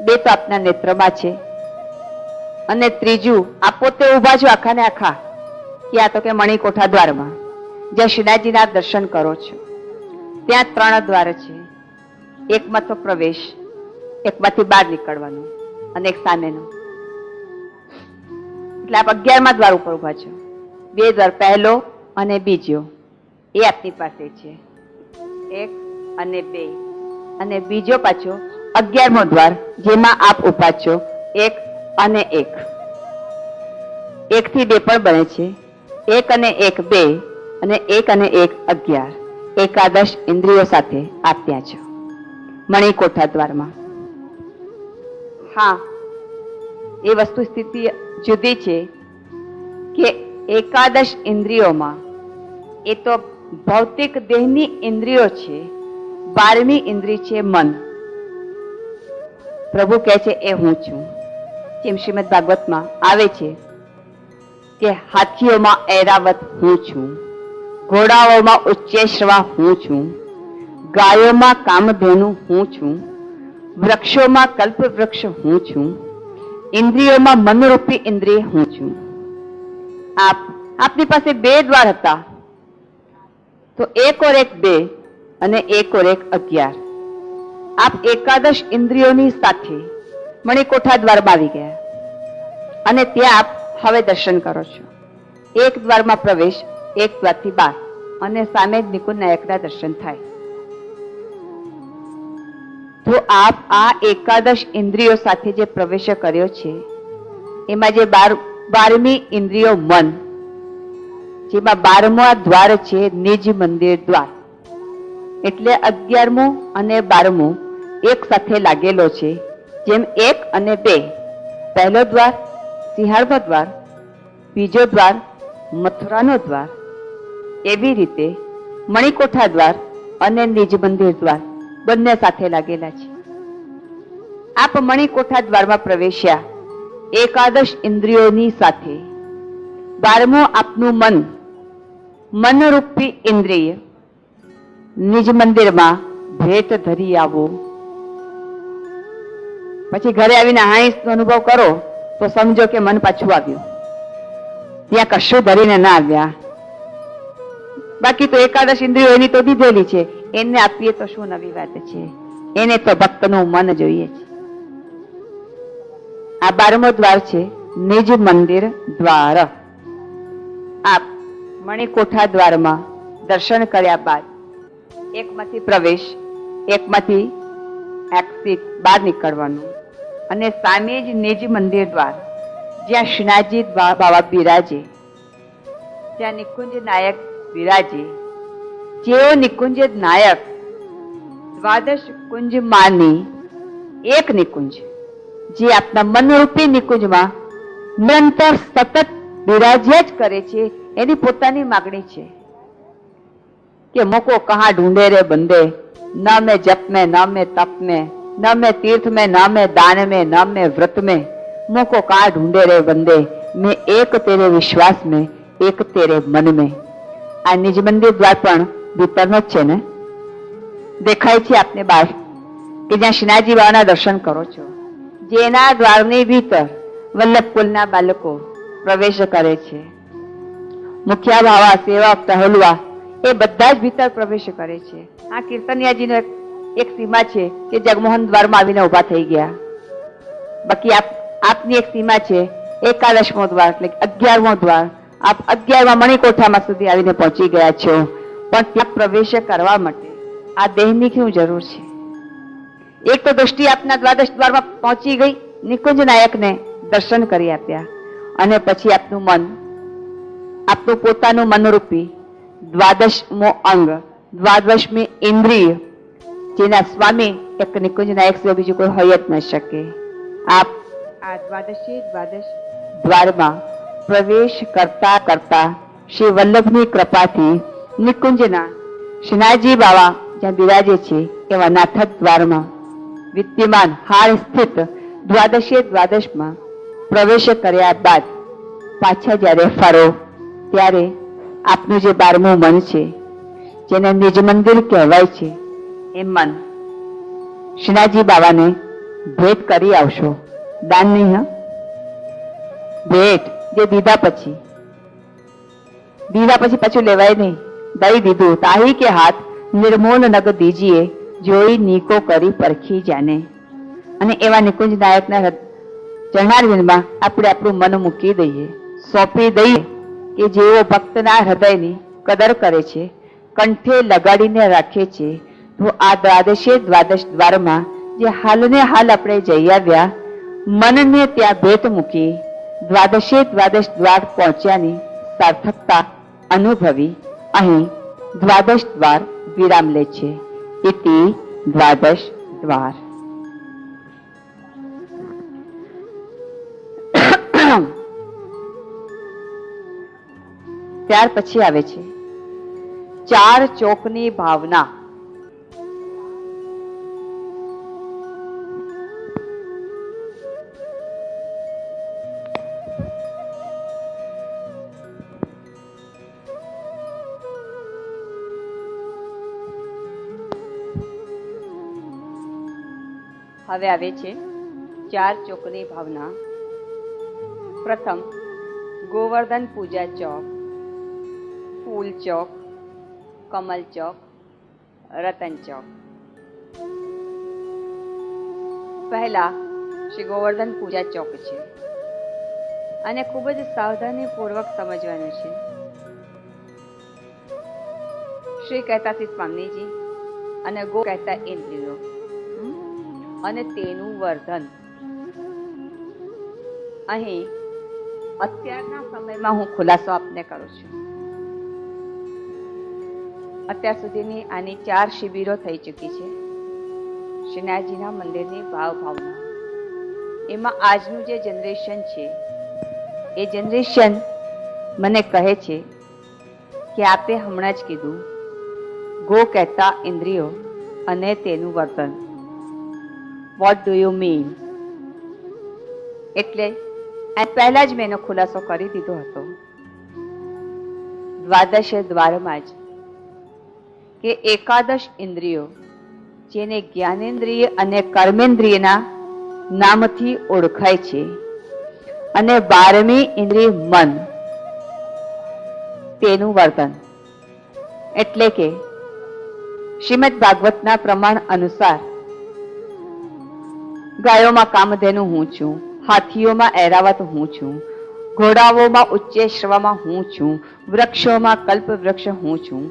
2 તો આપના નેત્રમાં છે. અને ત્રીજું આપ પોતે ઉભા છો આખા ને આખા ક્યાં તો કે મણિકોઠા દ્વારમાં, જ્યાં શ્રીનાથજીના દર્શન કરો છો. ત્યાં 3 દ્વાર છે. એકમાં તો પ્રવેશ, એકમાંથી બહાર નીકળવાનું અને એક સામેનો. એટલે આપ 11મા દ્વાર ઉપર ઉભા છો. 2 દ્વાર, પહેલો અને બીજો એ આપની પાસે છે, 1 અને 2. અને બીજો પાછો 11મો દ્વાર જેમાં આપ ઉભા છો, 1 અને 1. 1 થી 2 પણ બને છે. 1 અને 1 2 અને 1 અને 1 11. એકાદશ ઇન્દ્રિયો સાથે આપ ત્યાં છો મણિકોઠા દ્વારમાં. હા, એ વસ્તુ સ્થિતિ જુદી છે કે એકાદશ ઇન્દ્રિયોમાં એ તો ભૌતિક દેહની ઇન્દ્રિયો છે, 12મી ઇન્દ્રિય છે મન. પ્રભુ કહે છે એ હું છું. જેમ શ્રીમદ ભાગવતમાં આવે છે કે હાથીઓમાં ઐરાવત હું છું, ઘોડાઓમાં ઉચ્ચેશ્રવા હું છું, ગાયોમાં કામધેનુ હું છું, વૃક્ષોમાં કલ્પવૃક્ષ હું છું, ઇન્દ્રિયોમાં મનરૂપી ઇન્દ્રિય હું છું. આપની પાસે 2 દ્વાર હતા, તો 1 और 1 2 અને 1 और 1 11. આપ એકાદશ ઇન્દ્રિયોની સાથે મણિકોઠા દ્વારમાં આવી ગયા અને ત્યાં આપ હવે દર્શન કરો છો. 1 દ્વારમાં પ્રવેશ, 1 દ્વારથી બહાર, અને સામે જ નિકુંજ નાયકના દર્શન થાય. તો આપ આ એકાદશ ઇન્દ્રિયો સાથે જે પ્રવેશ કર્યો છે એમાં જે 12મી ઇન્દ્રિયો મન, જેમાં 12મો દ્વાર છે નિજ મંદિર દ્વાર. એટલે 11મો અને 12મો એક સાથે લાગેલો છે. જેમ 1 અને 2, પહેલો દ્વાર સિંહાળનો દ્વાર, બીજો દ્વાર મથુરાનો દ્વાર, એવી રીતે મણિકોઠા દ્વાર અને નિજ મંદિર દ્વાર બંને સાથે લાગેલા છે. આપ મણિકોઠા દ્વારમાં પ્રવેશ્યા એકાદશ ઇન્દ્રિયોની સાથે. 12મું આપનું મન, મનરૂપી ઇન્દ્રિય નિજ મંદિરમાં ભેટ ધરી આવો. પછી ઘરે આવીને હાઈસનો અનુભવ કરો તો સમજો કે મન પાછું આવ્યું, ત્યાં કશું ધરીને ના આવ્યા. બાકી તો એકાદશ ઇન્દ્રિયો એની તો દીધેલી છે, એને આપીએ તો શું નવી વાત છે? એને તો ભક્તનું મન જોઈએ છે. આ 12મો દ્વાર છે નિજ મંદિર દ્વાર. આપ મણિકોઠા દ્વારમાં દર્શન કર્યા બાદ એકમાંથી પ્રવેશ, એકમાંથી એક્સિટ બહાર નીકળવાનું, અને સામે જ નિજ મંદિર દ્વાર જ્યાં શ્રીનાથજી બાવા બિરાજે, ત્યાં નિકુંજ નાયક બિરાજે. જેઓ નિકુંજ નાયક દ્વાદશ કુંજ માની એક નિકુંજ જે આપના મનરૂપી નિકુંજમાં નિરંતર સતત બિરાજ્યા જ કરે છે, એની પોતાની માગણી છે कि मुको कहाँ ढूंढे रे बंदे, न मैं जप में, न मैं तप में, न मैं तीर्थ में, न मैं दान में, न मैं व्रत में, मुको कहाँ ढूंढे रे बंदे, मैं एक तेरे विश्वास में, एक तेरे मन में. આ નિજ મંદિર દ્વાર પણ ભીતરનો જ છે ને, દેખાય છે આપને બહાર કે જ્યાં શ્રીનાથજી બાબાના દર્શન કરો છો, જેના દ્વારની ભીતર વલ્લભકુલના બાળકો પ્રવેશ કરે છે. મુખ્યા ભાવા, સેવક, ટહલવા એ બધા જ ભીતર પ્રવેશ કરે છે. આ કીર્તનિયાજીનો એક સીમા છે કે જગમોહન દ્વારમાં આવીને ઉભા થઈ ગયા. બાકી આપની એક સીમા છે એકાદશમો દ્વાર એટલે 11મો દ્વાર. આપ 11મા મણિકોઠામાં સુધી આવીને પહોંચી ગયા છો, પણ ત્યાં પ્રવેશ કરવા માટે આ દેહની શું જરૂર છે? એક તો દૃષ્ટિ આપના દ્વાદશ દ્વારમાં પહોંચી ગઈ, નિકુંજ નાયકને દર્શન કરી આપ્યા, અને પછી આપનું મન, આપનું પોતાનું મનરૂપી દ્વાદશમો અંગ, દ્વાદશમી ઇન્દ્રિય, જેના સ્વામી એક નિકુંજ નાયક સિવાય બીજું કોઈ હોય જ ન શકે. આપ આ દ્વાદશ દ્વારમાં પ્રવેશ કરતા કરતા શ્રી વલ્લભની કૃપાથી નિકુંજના શ્રીનાથજી બાવા જ્યાં બિરાજે છે એવા નાથક દ્વારમાં વિદ્યમાન હાલ સ્થિત દ્વાદશમાં પ્રવેશ કર્યા બાદ પાછા જ્યારે ફરો ત્યારે આપનું જે 12મું મન છે, જેને નિજ મંદિર કહેવાય છે, એ મન શ્રીનાથજી બાવાને ભેટ કરી આવશો. દાન નહીં, હા, ભેટ જે દીધા પછી પાછું લેવાય નહીં. દઈ દીધું તાહી કે હાથ નિર્મોલ નગ દીજીએ, જોઈ નીકો કરી પરખી જાને. અને એવા નિકુંજ નાયકના ચરણારવિંદમાં આપણે આપણું મન મૂકી દઈએ, સોંપી દઈએ કે જેઓ ભક્તના હૃદયની કદર કરે છે, કંઠે લગાડીને રાખે છે. તો આ દ્વાદશ દ્વારમાં જે હાલને હાલ આપણે જઈ આવ્યા, મનને ત્યાં ભેટ મૂકી દ્વાદશ દ્વાર પહોંચ્યાની સાર્થકતા અનુભવી અહીં દ્વાદશ દ્વાર વિરામ લે છે. ઇતિ દ્વાદશ દ્વાર. ત્યાર પછી આવે છે 4 ચોકની ભાવના. હવે આવે છે 4 ચોકની ભાવના. પ્રથમ ગોવર્ધન પૂજા ચોક, ફૂલ ચોક, કમલ ચોક, રતન ચોક. પહેલા શ્રી ગોવર્ધન પૂજા ચોક છે, અને ખૂબ જ સાવધાનીપૂર્વક સમજવાનું છે. શ્રી કહેતા શ્રી સ્વામીજી અને ગો કહેતા ઇન્દ્રિયો અને તેનું વર્ધન. અહીં અત્યારના સમયમાં હું ખુલાસો આપને કરું છું. અત્યાર સુધીની આની 4 શિબિરો થઈ ચૂકી છે શ્રીનાથજીના મંદિરની ભાવના. એમાં આજનું જે જનરેશન છે એ જનરેશન મને કહે છે કે આપે હમણાં જ કીધું ગો કહેતા ઇન્દ્રિયો અને તેનું વર્તન. What do you mean? એટલે પહેલા જ મેં એનો ખુલાસો કરી દીધો હતો દ્વાદશ દ્વારમાં જ, કે એકાદશ ઇન્દ્રિયો જેને જ્ઞાનેન્દ્રિય અને કર્મેન્દ્રિયના નામથી ઓળખાય છે, અને 12મી ઇન્દ્રિય મન, તેનું વર્તન. એટલે કે શ્રીમદ ભાગવતના પ્રમાણ અનુસાર ગાયોમાં કામધેનુ હું છું, હાથીઓમાં ઐરાવત હું છું, ઘોડાઓમાં ઉચ્ચેશ્રવામાં હું છું, વૃક્ષોમાં કલ્પ વૃક્ષ હું છું,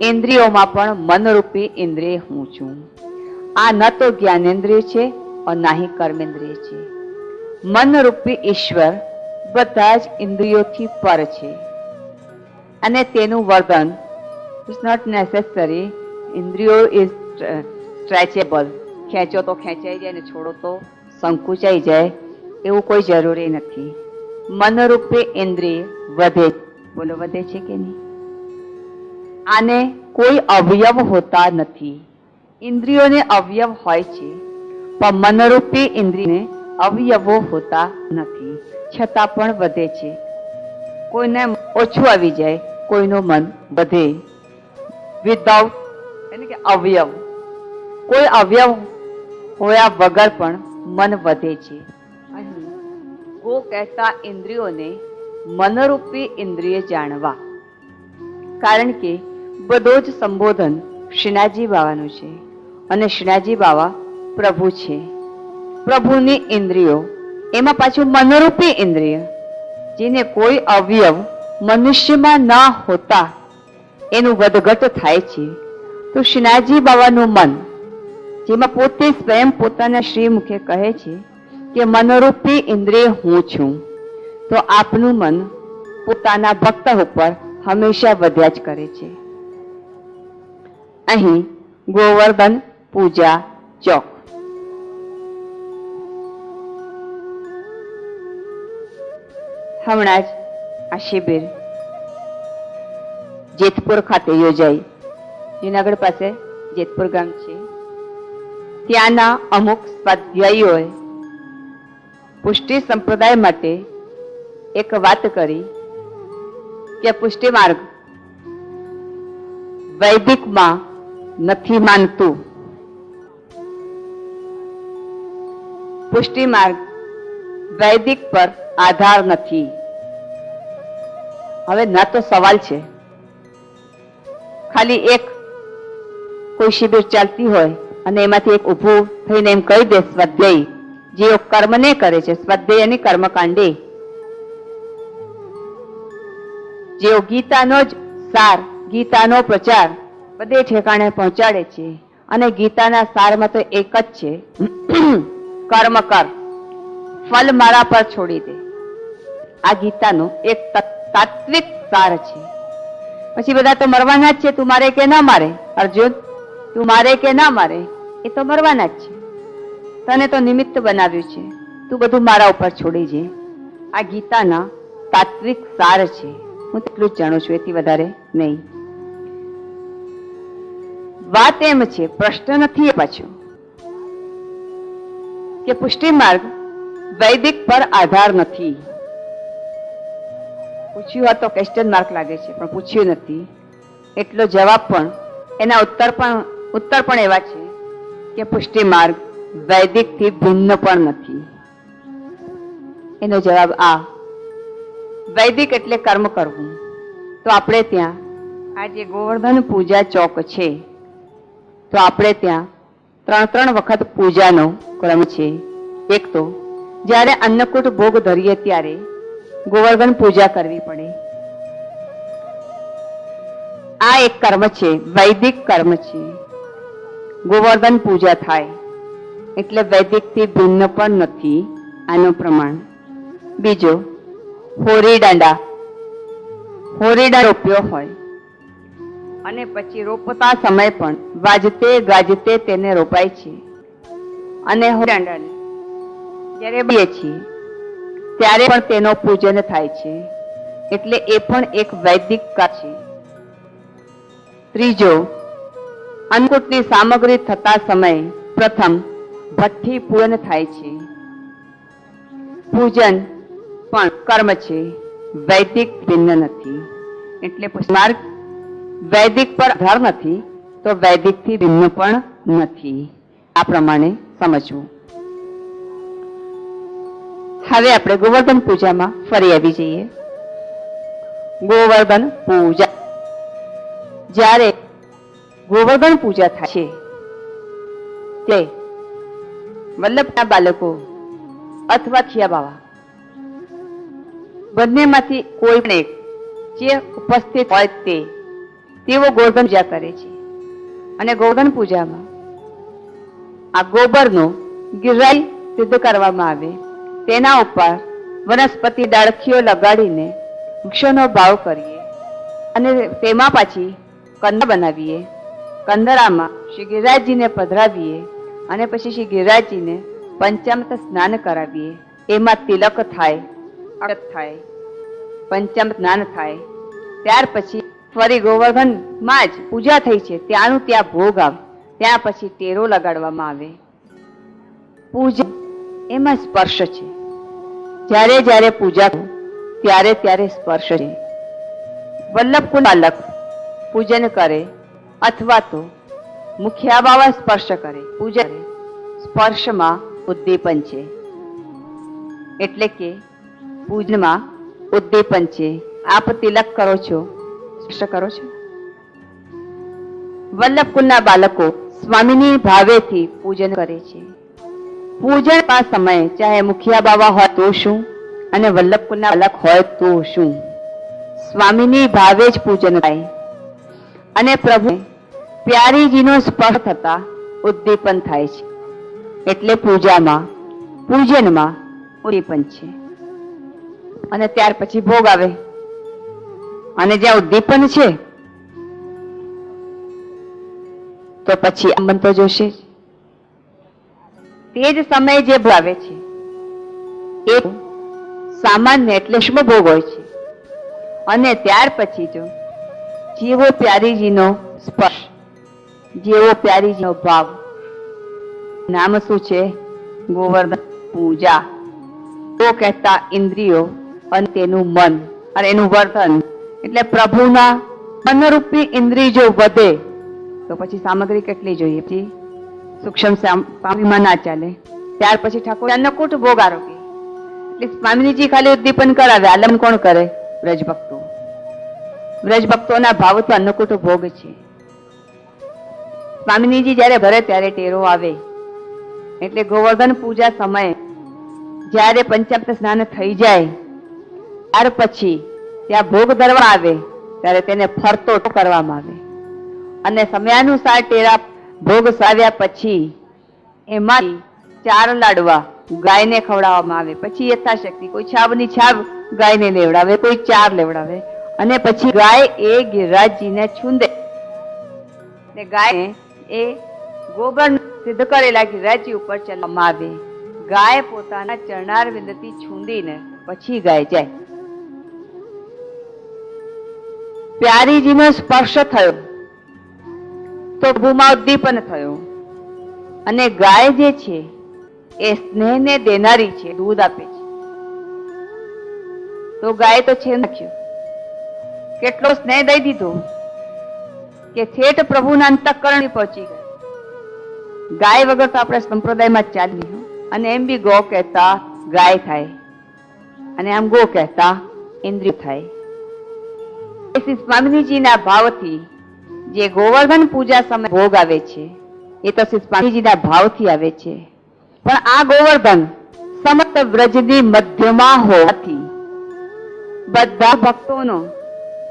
ઇન્દ્રિયોમાં પણ મનરૂપી ઇન્દ્રિય હું છું. આ ન તો જ્ઞાનેન્દ્રિય છે और ના ही કર્મેન્દ્રિય છે. મનરૂપી ઈશ્વર બધા જ ઇન્દ્રિયોથી પર છે, અને તેનું વર્તન ઇઝ નોટ નેસેસરી. ઇન્દ્રિયો ઇઝ સ્ટ્રેચેબલ, ખેંચો તો ખેંચાઈ જાય ને છોડો તો સંકુચાઈ જાય એવું કોઈ જરૂરી નથી. મનરૂપે ઇન્દ્રિય વધે. બોલો, વધે છે કે નહીં? આને કોઈ અવયવ હોતા નથી. ઇન્દ્રિયોને અવયવ હોય છે, પણ મનરૂપી ઇન્દ્રિયને અવયવો હોતા નથી, છતાં પણ વધે છે. કોઈને ઓછું આવી જાય, કોઈનું મન વધે. વિધાઉટ એટલે કે અવયવ, કોઈ અવયવ હોયા વગર પણ મન વધે છે. અહીં ગો કહેતા ઇન્દ્રિયોને મનરૂપી ઇન્દ્રિય જાણવા, કારણ કે બધો જ સંબોધન શ્રીનાથજી બાવાનું છે અને શ્રીનાથજી બાવા પ્રભુ છે. પ્રભુની ઇન્દ્રિયો, એમાં પાછું મનરૂપી ઇન્દ્રિય, જેને કોઈ અવયવ મનુષ્યમાં ના હોતા એનું વધઘટ થાય છે. તો શ્રીનાથજી બાવાનું મન, જેમાં પોતે સ્વયં પોતાના શ્રીમુખે કહે છે કે મનરૂપી ઇન્દ્રિય હું છું, તો આપનું મન પોતાના ભક્ત ઉપર હંમેશા વધ્યા જ કરે છે. અહીં ગોવર્ધન પૂજા ચોક. હમણાં જ આ શિબિર જેતપુર ખાતે યોજાઈ. જુનાગઢ પાસે જેતપુર ગામ છે. ત્યાંના અમુક સ્વાધ્યાયીઓએ પુષ્ટિ સંપ્રદાય માટે એક વાત કરી કે પુષ્ટિ માર્ગ વૈદિકમાં નથી માનતું. પુષ્ટિ માર્ગ વૈદિક પર આધાર નથી. હવે ના તો સવાલ છે, ખાલી એક કોઈ શિબિર ચાલતી હોય અને એમાંથી એક ઊભું થઈને એમ કહી દે સ્વાધ્યાયી, જે કર્મને કરે છે, સ્વાધ્યાય અને કર્મકાંડે, જેઓ ગીતાનો જ સાર, ગીતાનો પ્રચાર બધે ઠેકાણે પહોંચાડે છે. અને ગીતાના સારમાં તો એક જ છે, કર્મ કર, ફલ મારા પર છોડી દે. આ ગીતાનો એક તાત્વિક સાર છે. પછી બધા તો મરવાના જ છે, તું મારે કે ના મારે. અર્જુન, તું મારે કે ના મારે, એ તો મરવાના જ છે. તને તો નિમિત્ત બનાવ્યું છે, તું બધું મારા ઉપર છોડી દે. આ ગીતાના તાત્વિક સાર છે. હું તેટલું જ જાણું છું, એથી વધારે નહીં. વાત એમ છે, પ્રશ્ન નથી એ પાછો કે પુષ્ટિ માર્ગ વૈદિક પર આધાર નથી. પૂછ્યું હોત તો ક્વેશ્ચન માર્ક લાગે છે, પણ પૂછ્યું નથી. એટલો જવાબ પણ, એના ઉત્તર પણ એવા છે કે પુષ્ટિ માર્ગ વૈદિક થી ભિન્ન પણ નથી. એનો જવાબ આ, વૈદિક એટલે કર્મ કરવું. તો આપણે ત્યાં આજે ગોવર્ધન પૂજા ચોક છે, તો આપણે ત્યાં 3 વખત પૂજાનો ક્રમ છે. એક તો જ્યારે અન્નકૂટ ભોગ ધરીએ ત્યારે ગોવર્ધન પૂજા કરવી પડે. આ એક કર્મ છે, વૈદિક કર્મ છે. ગોવર્ધન પૂજા થાય એટલે વૈદિક થી ભિન્ન પણ નથી, આનું પ્રમાણ. બીજો, હોરી દાંડા રોપ્યો હોય અને પછી રોપતા સમય પણ વાજતે ગાજતે તેને રોપાય છે. અને હોરી દાંડાને જ્યારે બીએ છીએ ત્યારે પણ તેનો પૂજન થાય છે, એટલે એ પણ એક વૈદિક કાર્ય છે. ત્રીજો, અન્નકૂટની સામગ્રી થતા સમયે પ્રથમ ભઠ્ઠી પૂજન થાય છે. પૂજન પણ કર્મ છે, વૈદિક ભિન્ન નથી. એટલે માર્ગ વૈદિક પર આધાર નથી, તો વૈદિક થી ભિન્ન પણ નથી. આ પ્રમાણે સમજવું. હવે આપણે ગોવર્ધન પૂજામાં ફરી આવી જઈએ. ગોવર્ધન પૂજા, જ્યારે ગોવર્ધન પૂજા થાય છે તે વલ્લભના બાળકો અથવા થિયા બાવા બંનેમાંથી કોઈ પણ એક જે ઉપસ્થિત હોય તેઓ ગોવર્ધન પૂજા કરે છે. અને ગોવર્ધન પૂજામાં આ ગોબરનો ગિરાઈ સિદ્ધ કરવામાં આવે, તેના ઉપર વનસ્પતિ ડાળખીઓ લગાડીને વૃક્ષોનો ભાવ કરીએ અને તેમાં પાછી કંદરા બનાવીએ. કંદરામાં શ્રી ગિરિરાજજીને પધરાવીએ અને પછી શ્રી ગિરિરાજજીને પંચામૃત સ્નાન કરાવીએ. એમાં તિલક થાય, આરત થાય, પંચામૃત સ્નાન થાય. ત્યાર પછી ફરી ગોવર્ધન માં જ પૂજા થઈ છે ત્યાંનું ત્યાં ભોગ આવે. ત્યાં પછી ટેરો લગાડવામાં આવે. પૂજા એમાં સ્પર્શ છે. જ્યારે જ્યારે પૂજા ત્યારે ત્યારે સ્પર્શ છે. વલ્લભ કુંડ બાલક પૂજન કરે અથવા તો મુખ્યા બાવા સ્પર્શ કરે, પૂજા કરે. સ્પર્શમાં ઉદ્દીપન છે, એટલે કે પૂજનમાં ઉદ્દીપન છે. આપ તિલક કરો છો, સ્પર્શ કરો છો. વલ્લભ કુંડના બાળકો સ્વામીની ભાવેથી પૂજન કરે છે. પૂજન સમયે ચાહે મુખિયા બાવા હોય તો શું અને વલ્લભ કુંડના બાળક હોય તો શું, સ્વામીની ભાવે જ પૂજન થાય. અને પ્રભુ પ્યારીજીનો સ્પર્શ થતા ઉદ્દીપન થાય છે. એટલે પૂજામાં પૂજનમાં ઉદ્દીપન છે. અને ત્યાર પછી ભોગ આવે. અને જ્યાં ઉદ્દીપન છે તો પછી આમંત્રણ તો જોશે જ. તે જ સમયે જે ભોગ આવે છે એ સામાન્ય એટલે સૂક્ષ્મ ભોગ હોય છે. અને ત્યાર પછી જો જેવો પ્યારીજીનો સ્પર્શ, જેવો પ્યારીજીનો ભાવ, નામ શું છે? ગોવર્ધન પૂજા. તો કહેતા ઇન્દ્રિયો અને તેનું મન અને એનું વર્તન, એટલે પ્રભુના મનરૂપી ઇન્દ્રિય જો વધે તો પછી સામગ્રી કેટલી જોઈએ? પછી સૂક્ષ્મ સામગ્રીમાં ના ચાલે. ત્યાર પછી ઠાકોર અન્નકૂટ ભોગ આરોગ્ય. એટલે સ્વામીજી ખાલી ઉદ્દીપન કરાવે. આલમ કોણ કરે? વ્રજભક્તો. વ્રજભક્તોના ભાવ તો અન્નકૂટ ભોગ છે. સ્વામીજી જયારે ભરે ત્યારે ટેરો આવે. એટલે ગોવર્ધન પૂજા સમયે જયારે પંચામૃત સ્નાન થઈ જાય ત્યાર પછી ત્યાં ભોગ ધરવા આવે ત્યારે તેને ફરતો કરવામાં આવે. અને સમયાનુસાર ટેરા ભોગ સાવ્યા પછી એમાં 4 લાડવા ગાયને ખવડાવવામાં આવે. પછી યથાશક્તિ કોઈ છાબની છાબ ગાયને લેવડાવે, કોઈ 4 લેવડાવે. અને પછી ગાય એ ગિરિરાજજીને છૂંદે. ગાય એ ગોબર સિદ્ધ કરેલા ગિરિરાજજી ઉપર ચલાવવામાં આવે. ગાય પોતાના ચરણાર વિંદથી છૂંદીને પછી ગાય જાય. પ્યારીજીનો સ્પર્શ થયો તો પ્રભુમાં ઉદ્દીપન થયો. અને ગાય જે છે એ સ્નેહને દેનારી છે, દૂધ આપે છે. તો ગાય તો છે નાખ્યો, કેટલો સ્નેહ દઈ દીધો કે ઠેઠ પ્રભુના અંતઃકરણ પહોંચી ગયો. ગાય વગર તો આપણે સંપ્રદાયમાં ચાલી. અને એમ બી ગો કહેતા ગાય થાય, અને આમ ગો કહેતા ઇન્દ્રિય થાય. સ્વામીજીના ભાવથી જે ગોવર્ધન પૂજા સમય ભોગ આવે છે એ તો સ્વામીજીના ભાવથી આવે છે. પણ આ ગોવર્ધન સમસ્ત વ્રજની મધ્યમાં હોવાથી બધા ભક્તોનો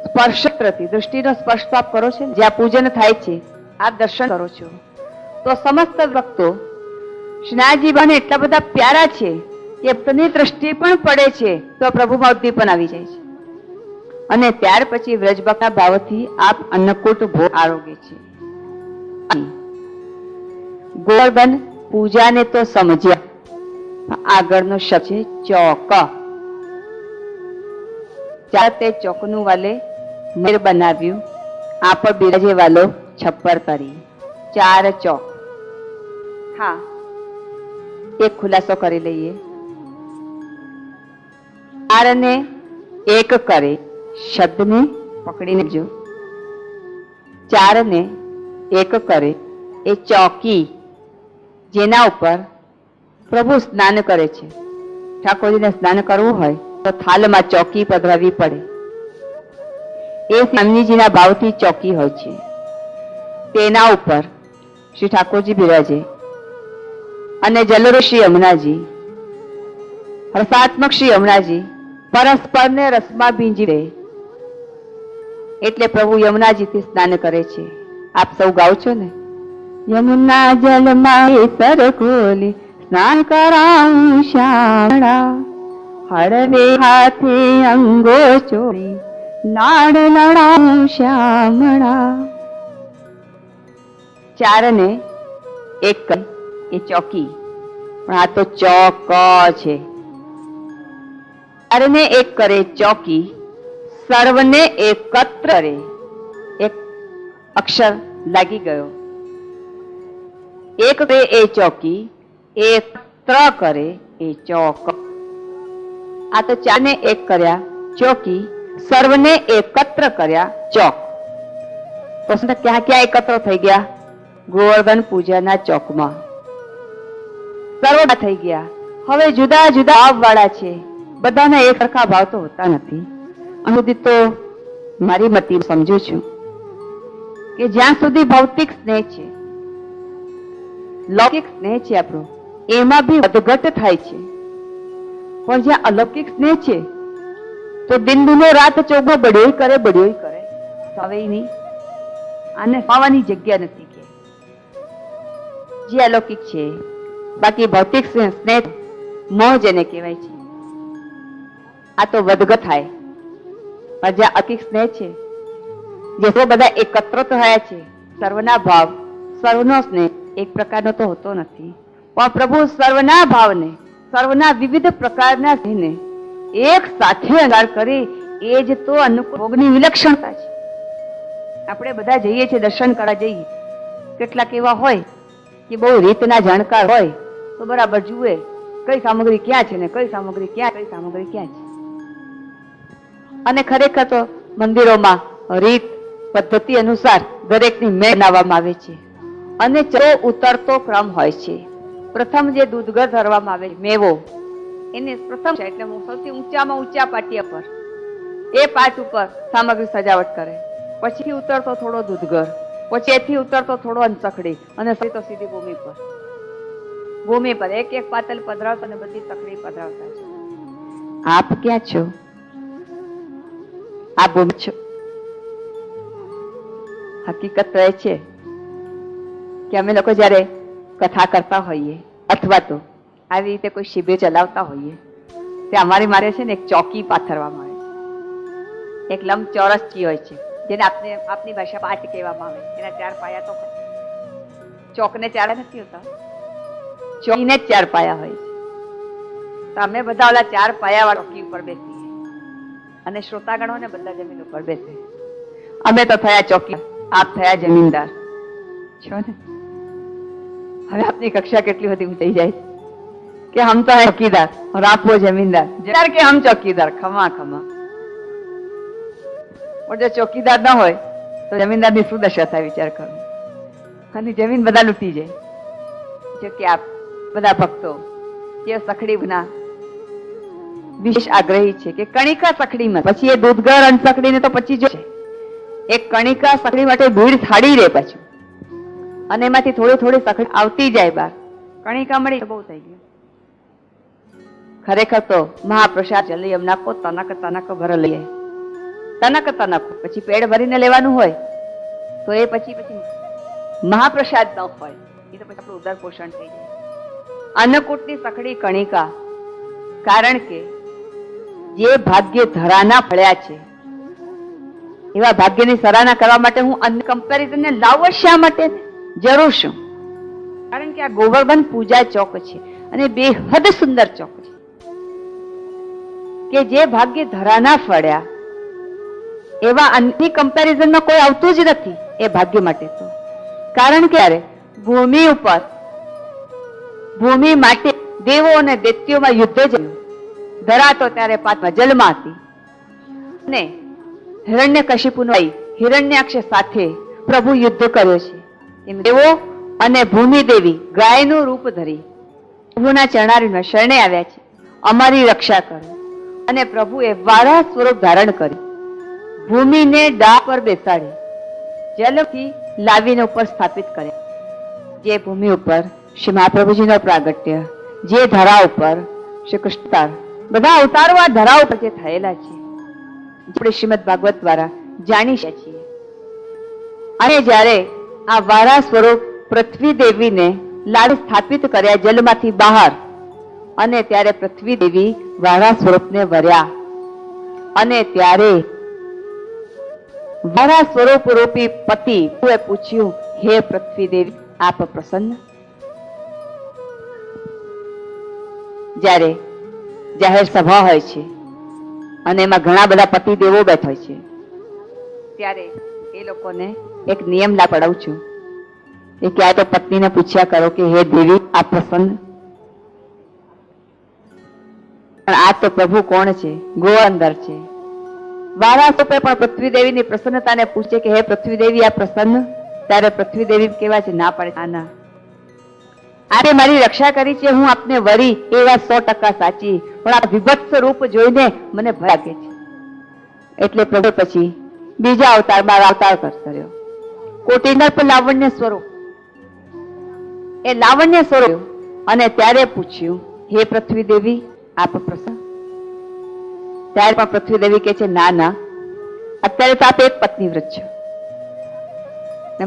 સ્પર્શથી દૃષ્ટિનો સ્પર્શ આપ કરો છો. જ્યાં પૂજન થાય છે આપ દર્શન કરો છો તો સમસ્ત ભક્તો શ્રીનાથજી બને એટલા બધા પ્યારા છે કે એમની દ્રષ્ટિ પણ પડે છે તો પ્રભુમાં ઉદ્દીપન આવી જાય છે. અને ત્યાર પછી વ્રજભક્તના ભાવથી આપ અન્નકૂટ ભોગ આરોગ્ય છે. ગોવર્ધન પૂજાને તો સમજ્યા. આગળનો શબ્દ છે ચોક. તે ચોકનું વાલે મેર બનાવ્યું, આપ બિરાજે વાલો છપ્પર કરી. 4 ચોક. હા, એક ખુલાસો કરી લઈએ. 4 ને 1 કરે શબ્દને પકડીને જો. 4 ને 1 કરે એ ચોકી, જેના ઉપર પ્રભુ સ્નાન કરે છે. ઠાકોરજીને સ્નાન કરવું હોય તો થાલમાં ચોકી પધરાવી પડે. એ સ્વામીજીના ભાવથી ચોકી હોય છે. તેના ઉપર શ્રી ઠાકોરજી બિરાજે અને જલરૂપ શ્રી યમુનાજી, રસાત્મક શ્રી યમુનાજી પરસ્પરને રસમાં ભીંજી દે. એટલે પ્રભુ યમુનાજીથી સ્નાન કરે છે. આપ સૌ ગાઓ છો ને? યમુના જલમાં સરખોલી સ્નાન કરાવું શ્યામળા, હળવે હાથે અંગો ચોરી લાડ લડાવું શ્યામળા. 4 ને 1 એ ચોકી, પણ આ તો ચોક છે. સર્વને એક કરે ચોકી, સર્વને એકત્ર કરે. એક અક્ષર લાગી ગયો. એક કરે એ ચોકી, એકત્ર કરે એ ચોક. આ તો ચારને એક કર્યા ચોકી, સર્વને એકત્ર કર્યા ચોક. પ્રશ્ન ક્યાં ક્યાં એકત્ર થઈ ગયા? ગોવર્ધન પૂજાના ચોકમાં સર્વ થઈ ગયા. હવે જુદા જુદા ભાવ વાળા છે, બધાના એક સરખા ભાવ તો હોતા નથી. અહીં સુધી તો મારી મતી સમજુ છું કે જ્યાં સુધી ભૌતિક સ્નેહ છે, લૌકિક સ્નેહ છે આપણો, એમાં બી વધઘટ થાય છે. પણ જ્યાં અલૌકિક સ્નેહ છે તો દિન દુનો રાત ચોગો બડ્યોય કરે હવે નહીં. આને પાવાની જગ્યા નથી કે જે અલૌકિક છે. બાકી ભૌતિક સ્નેહ મોહ જેને કહેવાય છે, આ તો વધઘટ થાય. પણ જ્યાં અલૌકિક સ્નેહ છે, જે બધા એકત્ર થયા છે, સર્વના ભાવ, સર્વનો સ્નેહ એક પ્રકારનો તો હોતો નથી. પણ પ્રભુ સર્વના ભાવને, સર્વના વિવિધ પ્રકારના સ્નેહને એક સાથે અંગાર કરે, એ જ તો અનુકૂળ ભોગની વિલક્ષણતા છે. આપણે બધા જઈએ છીએ, દર્શન કરવા જઈએ, કેટલાક એવા હોય કે બહુ રીતના જાણકાર હોય તો બરાબર જુએ કઈ સામગ્રી ક્યાં છે ને કઈ સામગ્રી ક્યાં છે. અને ખરેખર તો મંદિરોમાં રીત પદ્ધતિ અનુસાર દરેકની મેળ બનાવવામાં આવે છે અને ચડતો ઉતરતો ક્રમ હોય છે. પ્રથમ જે દૂધઘર ધરવામાં આવે મેવો, એને પ્રથમ છે એટલે સૌથી ઊંચામાં ઊંચા પાટિયા પર એ પાટ ઉપર સામગ્રી સજાવટ કરે. પછી ઉતરતો થોડો દૂધઘર, પછી એથી ઉતરતો થોડો અંચકડી, અને તો સીધી ભૂમિ પર એક એક પાતલ પધરાવતા અને બધી સકડી પધરાવતા છે. આપ ક્યાં છો? આ ભૂમિ છો. હકીકત રહે છે કે અમે લોકો જયારે કથા કરતા હોઈએ અથવા તો આવી રીતે કોઈ શિબિર ચલાવતા હોઈએ, તે અમારી મારે છે ને એક ચોકી પાથરવામાં આવે છે. એક લંબચોરસ ચી હોય છે, જેને આપની ભાષા પાટ કહેવામાં આવે. એના 4 પાયા તો ચોકને 4 નથી હોતા, ચોકીને જ 4 પાયા હોય છે. તો અમે બધા ઓલા 4 પાયા વાળા ચોકી ઉપર બેસીએ અને શ્રોતાગણો ને બધા જમીન ઉપર બેસે. અમે તો થયા ચોકી, આપ થયા જમીનદાર છો ને. હવે આપની કક્ષા કેટલી બધી ઊંચાઈ જાય કે હમ તો હે ચોકીદાર और आप वो जमींदार કે હમ ચોકીદાર. ખમા ખમા. और જો ચોકીદાર ના હોય તો જમીનદાર ની શું દશા થાય વિચાર કરો. અને જમીન બધા લૂંટી જાય. જો કે આપ બધા ભક્તો જે સખડી બના વિશેષ આગ્રહી છે કે કણિકા સખડીમાં પછી એ દૂધઘર અને સખડીને તો પછી જો એક કણિકા સખડી માટે ભીડ થાળી રહે પાછું, અને એમાંથી થોડી થોડી સખડી આવતી જાય બહાર. કણિકા મળી બહુ થઈ ગયું. ખરેખર તો મહાપ્રસાદ જલ્દી એમ નાખો, તનક તનક ભર લઈએ. તનક પછી પેટ ભરીને લેવાનું હોય તો એ પછી મહાપ્રસાદ ન હોય, એ તો પછી આપણું ઉદર પોષણ થઈ જાય. અન્નકૂટની સખડી કણિકા, કારણ કે જે ભાગ્ય ધરાના ફળ્યા છે એવા ભાગ્યની સરાહના કરવા માટે હું અન્ય કમ્પેરિઝન ને લાવવા શા માટે? જરૂર શું? કારણ કે આ ગોવર્ધન પૂજા ચોક છે અને બેહદ સુંદર ચોક છે કે જે ભાગ્ય ધરાના ફળ્યા એવા અન્ય કમ્પેરિઝનમાં કોઈ આવતું જ નથી એ ભાગ્ય માટે. તો કારણ કે ભૂમિ ઉપર, ભૂમિ માટે દેવો અને દૈત્યોમાં યુદ્ધ જ ધરાતો ત્યારે પાછમાં જલમાં હતી અને હિરણ્યકશિપુનો હિરણ્યાક્ષ સાથે પ્રભુ યુદ્ધ કર્યો છે. એમ દેવો અને ભૂમિ દેવી ગાયનું રૂપ ધરી પ્રભુના ચરણારીમાં શરણે આવ્યા છે, અમારી રક્ષા કરો. અને પ્રભુએ વારા સ્વરૂપ ધારણ કર્યું, ભૂમિને ડા પર બેસાડી જલથી લાવીને ઉપર સ્થાપિત કર્યા. જે ભૂમિ ઉપર શ્રી મહાપ્રભુજીનો પ્રાગટ્ય, જે ધરા ઉપર શ્રી કૃષ્ણ, બધા અવતારો આ ધરા ઉપર જે થયેલા છે આપણે શ્રીમદ ભાગવત દ્વારા જાણી શકીએ છીએ. અને જ્યારે આ વારા સ્વરૂપ પૃથ્વી દેવીને લાડી સ્થાપિત કર્યા જલમાંથી બહાર, અને ત્યારે પૃથ્વી દેવી વારા સ્વરૂપને વર્યા, અને ત્યારે વારા સ્વરૂપ રૂપી પતિ પૂછ્યું, હે પૃથ્વી દેવી આપ પ્રસન્ન? જ્યારે જાહેર સભા હોય છે અને એમાં ઘણા બધા પતિદેવો બેઠા હોય છે, ત્યારે એ લોકોને એક નિયમ ના પડાવું છું કે ક્યાં તો પત્નીને પૂછ્યા કરો કે હે દેવી આ પ્રસન્ન, પણ આ તો પ્રભુ કોણ છે? ગોઅંદર છે. વારાસો પણ પૃથ્વી દેવીની પ્રસન્નતાને પૂછે કે હે પૃથ્વી દેવી આ પ્રસન્ન, ત્યારે પૃથ્વી દેવી કેવા છે? ના પડે. આના આપે મારી રક્ષા કરી છે, હું આપને વરી એ વાત 100% સાચી, પણ આ વિભત્સ રૂપ જોઈને મને ભય લાગે છે. એટલે પ્રભુ પછી બીજા અવતારમાં અવતાર કર્યો, કોટીનર પર લાવણ્ય સ્વરૂપ. એ લાવણ્ય સ્વરૂપ અને ત્યારે પૂછ્યું હે પૃથ્વી દેવી આપ પ્રસન્ન? ત્યારે પણ પૃથ્વી દેવી કે છે ના ના, અત્યારે તો આપ એક પત્ની વ્રત છો,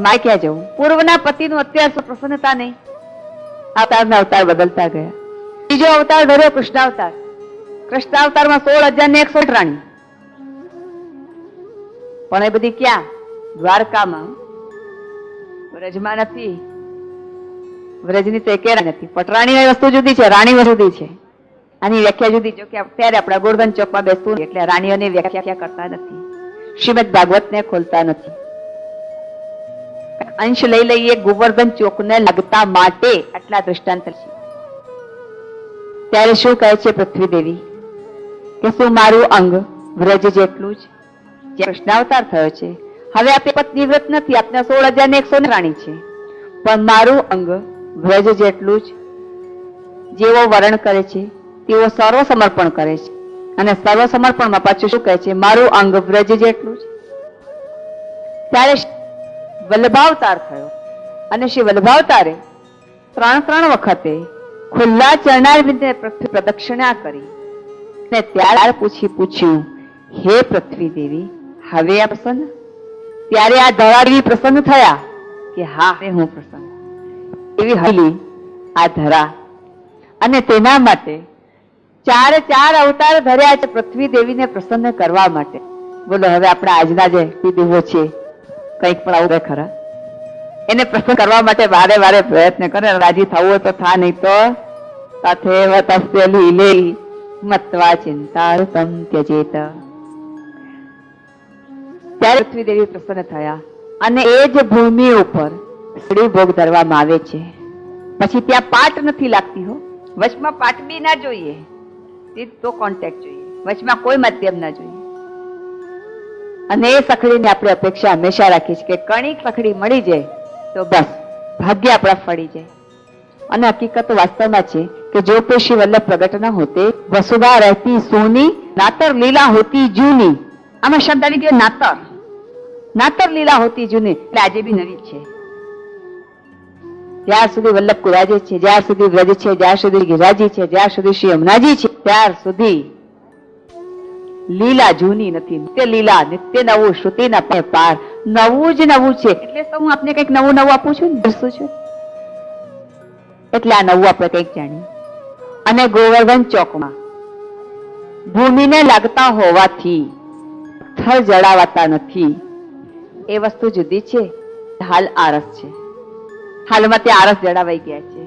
મારે ક્યાં જવું? પૂર્વના પતિનું અત્યારે પ્રસન્નતા નહીં. અવતારના અવતાર બદલતા ગયા. બીજો અવતાર ધર્યો કૃષ્ણાવતાર. કૃષ્ણાવતારમાં 16,001 રાણી, પણ એ બધી ક્યાં? દ્વારકામાં, વ્રજમાં નથી. વ્રજની તો એકે નથી. પટરાણી વસ્તુ જુદી છે, રાણી જુદી છે. આની વ્યાખ્યા જુદી. જો કે અત્યારે આપણા ગોર્ધન ચોકમાં બેસતું એટલે રાણીઓની વ્યાખ્યા કરતા નથી, શ્રીમદ ભાગવતને ખોલતા નથી. અંશ લઈ લઈએ ગોવર્ધન ચોકને લાગતા માટે આટલા દ્રષ્ટાંત છે. ત્યારે શું કહે છે પૃથ્વી દેવી કે શું મારું અંગ વ્રજ જેટલું જ? જે કૃષ્ણાવતાર થયો છે, હવે આપે પત્ની વ્રત નથી, આપને 16,100 રાણી છે, પણ મારું અંગ વ્રજ જેટલું જ. જેવો વરણ કરે છે તેવો સર્વ સમર્પણ કરે છે, અને સર્વ સમર્પણમાં પાછું શું કહે છે? મારું અંગ વ્રજ જેટલું જ. ત્યારે વલ્લભાવતાર થયો, અને શ્રી વલ્લભાવતારે 3 વખતે ખુલ્લા ચરણારવિંદે પૃથ્વી પ્રદક્ષિણા કરી, અને ત્યાર પૂછ્યું હે પૃથ્વી દેવી હવે આ પ્રસન્ન? ત્યારે આ ધરાદેવી પ્રસન્ન થયા કે હા હવે હું પ્રસન્ન. એવી હલી આ ધરા, અને તેના માટે 4 અવતાર ધર્યા છે પૃથ્વી દેવીને પ્રસન્ન કરવા માટે. બોલો હવે આપણા આજના જે દેવો છે કંઈક પણ આવું ખરા? એને પ્રસન્ન કરવા માટે વારે વારે પ્રયત્ન કરે. રાજી થવું હોય તો થા, નહીં તો તથેવ તસ્ય લીલે મત્વા ચિંતારુતમ ત્યજેત. ત્યારે પૃથ્વી દેવી પ્રસન્ન થયા, અને એ જ ભૂમિ ઉપર શ્રી ભોગ ધરવામાં આવે છે. પછી ત્યાં પાટ નથી લાગતી હો, વચમાં પાટ બી ના જોઈએ, તો કોન્ટેક્ટ જોઈએ, વચમાં કોઈ માધ્યમ ના જોઈએ. અને એ સખડીની આપણે અપેક્ષા હંમેશા રાખીએ છીએ કે કણિક સખડી મળી જાય તો બસ ભાગ્ય આપણા ફળી જાય. અને હકીકત વાસ્તવમાં છે કે જો पे श्री वल्लभ प्रगट न होते वसुधा रहती सोनी नातर लीला होती जूनी. આમાં શબ્દ આવી ગયો નાતર. નાતર લીલા હોતી જૂની, એટલે આજે બી નવી છે. જ્યાર સુધી વલ્લભ કુરાજે છે, જ્યાર સુધી વ્રજ છે, જ્યાર સુધી ગિરાજી છે, જ્યાર સુધી શ્રી યમુનાજી છે, ત્યાર સુધી લીલા જૂની નથી. નિત્ય લીલા, નિત્ય નવું, શ્રુતિ ના પાર, નવું જ નવું છે. એટલે તો હું આપને કઈક નવું નવું આપું છું, દર્શું છું. એટલે આ નવું આપણે કઈક જાણીએ. અને ગોવર્ધન ચોકમાં ભૂમિને લાગતા હોવાથી પથ્થર જડાવાતા નથી. એ વસ્તુ જુદી છે. હાલ આરસ છે, હાલમાં તે આરસ જડાવાઈ ગયા છે.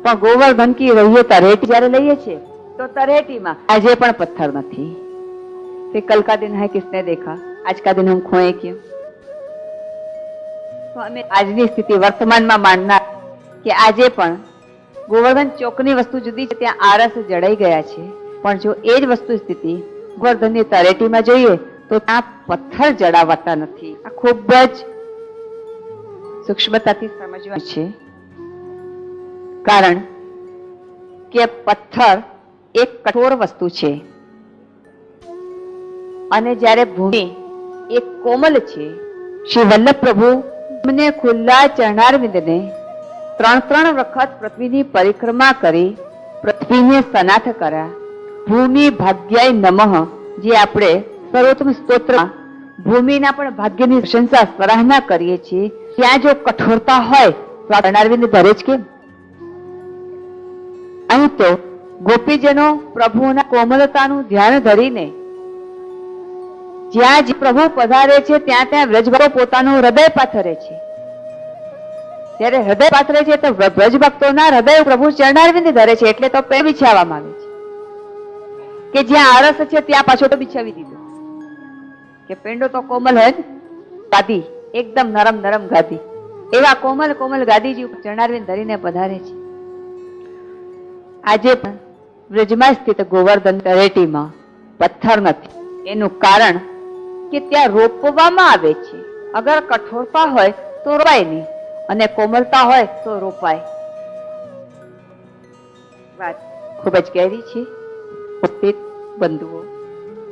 પણ ગોવર્ધન કી રહીએ તરેટી જયારે લઈએ છીએ તો તરેટીમાં આજે પણ પથ્થર નથી. कल का दिन है किसने देखा, आज का दिन हम खोए क्यों? तो हमें આજની સ્થિતિ વર્તમાનમાં માનનાર કે આજે પણ ગોવર્ધન ચોકની વસ્તુ જુદી છે, ત્યાં આરસ જડાઈ ગયા છે. પણ જો એ જ વસ્તુ સ્થિતિ ગોવર્ધનની તરેટીમાં જોઈએ તો ત્યાં પથ્થર જડાવાતા નથી. આ ખૂબ જ સૂક્ષ્મતાથી સમજવા છે. કારણ કે પથ્થર એક કઠોર વસ્તુ છે, અને જ્યારે ભૂમિ એક કોમલ છે. શ્રી વલ્લભ પ્રભુ મને ખુલ્લા ચરણારવિંદને 3 વખત પૃથ્વીની પરિક્રમા કરી પૃથ્વીને સનાથ કર્યા. ભૂમિ ભાગ્યાય નમઃ, જે આપણે સર્વોત્તમ સ્તોત્રમાં ભૂમિના પણ ભાગ્યની પ્રશંસા સરાહના કરીએ છીએ. ત્યાં જો કઠોરતા હોય તો આ ચરણારવિંદ ધરે જ કેમ? અહીં તો ગોપીજનો પ્રભુના કોમલતાનું ધ્યાન ધરીને જ્યાં જ પ્રભુ પધારે છે ત્યાં ત્યાં વ્રજભક્તો પોતાનું હૃદય પાથરે છે. ત્યારે હૃદય પાથરે છે તો વ્રજભક્તોના હૃદય પ્રભુ ચરણારવિંદ ધરે છે. એટલે તો પ્રેમ વિછાવવામાં આવે છે. કે જ્યાં આરસ છે ત્યાં પાછો તો બિછાવી દીધો કે પેંડો તો કોમલ હોય ને, ગાદી એકદમ નરમ નરમ ગાદી, એવા કોમલ કોમલ ગાદીજી ઉપર ચરણારવિંદ ધરીને પધારે છે. આજે પણ વ્રજમાં સ્થિત ગોવર્ધન તળેટીમાં પથ્થર નથી. એનું કારણ કે ત્યાં રોપવામાં આવે છે. અગર કઠોરતા હોય તો રોપાય નહીં, અને કોમલતા હોય તો રોપાય. વાત ખૂબ જ ગહેરી છે. ઉપસ્થિત બંધુઓ,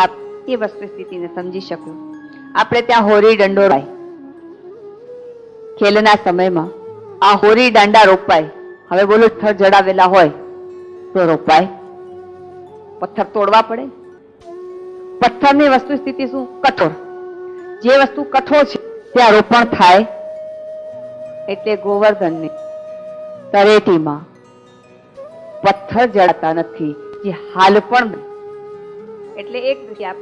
આપ એ વસ્તુ સ્થિતિને સમજી શકો. આપણે ત્યાં હોરી દંડો રોપાય. ખેલના સમયમાં આ હોરી દાંડા રોપાય. હવે બોલો, પથ્થર જડાવેલા હોય તો રોપાય? પથ્થર તોડવા પડે. પથ્થરની વસ્તુ સ્થિતિ શું? કઠોર. જે વસ્તુ કઠોર છે ત્યાં રોપણ થાય. એટલે ગોવર્ધનની તળેટીમાં પથ્થર જડાતા નથી, જે હાલ પણ. એટલે એક દૃષ્ટિ આપ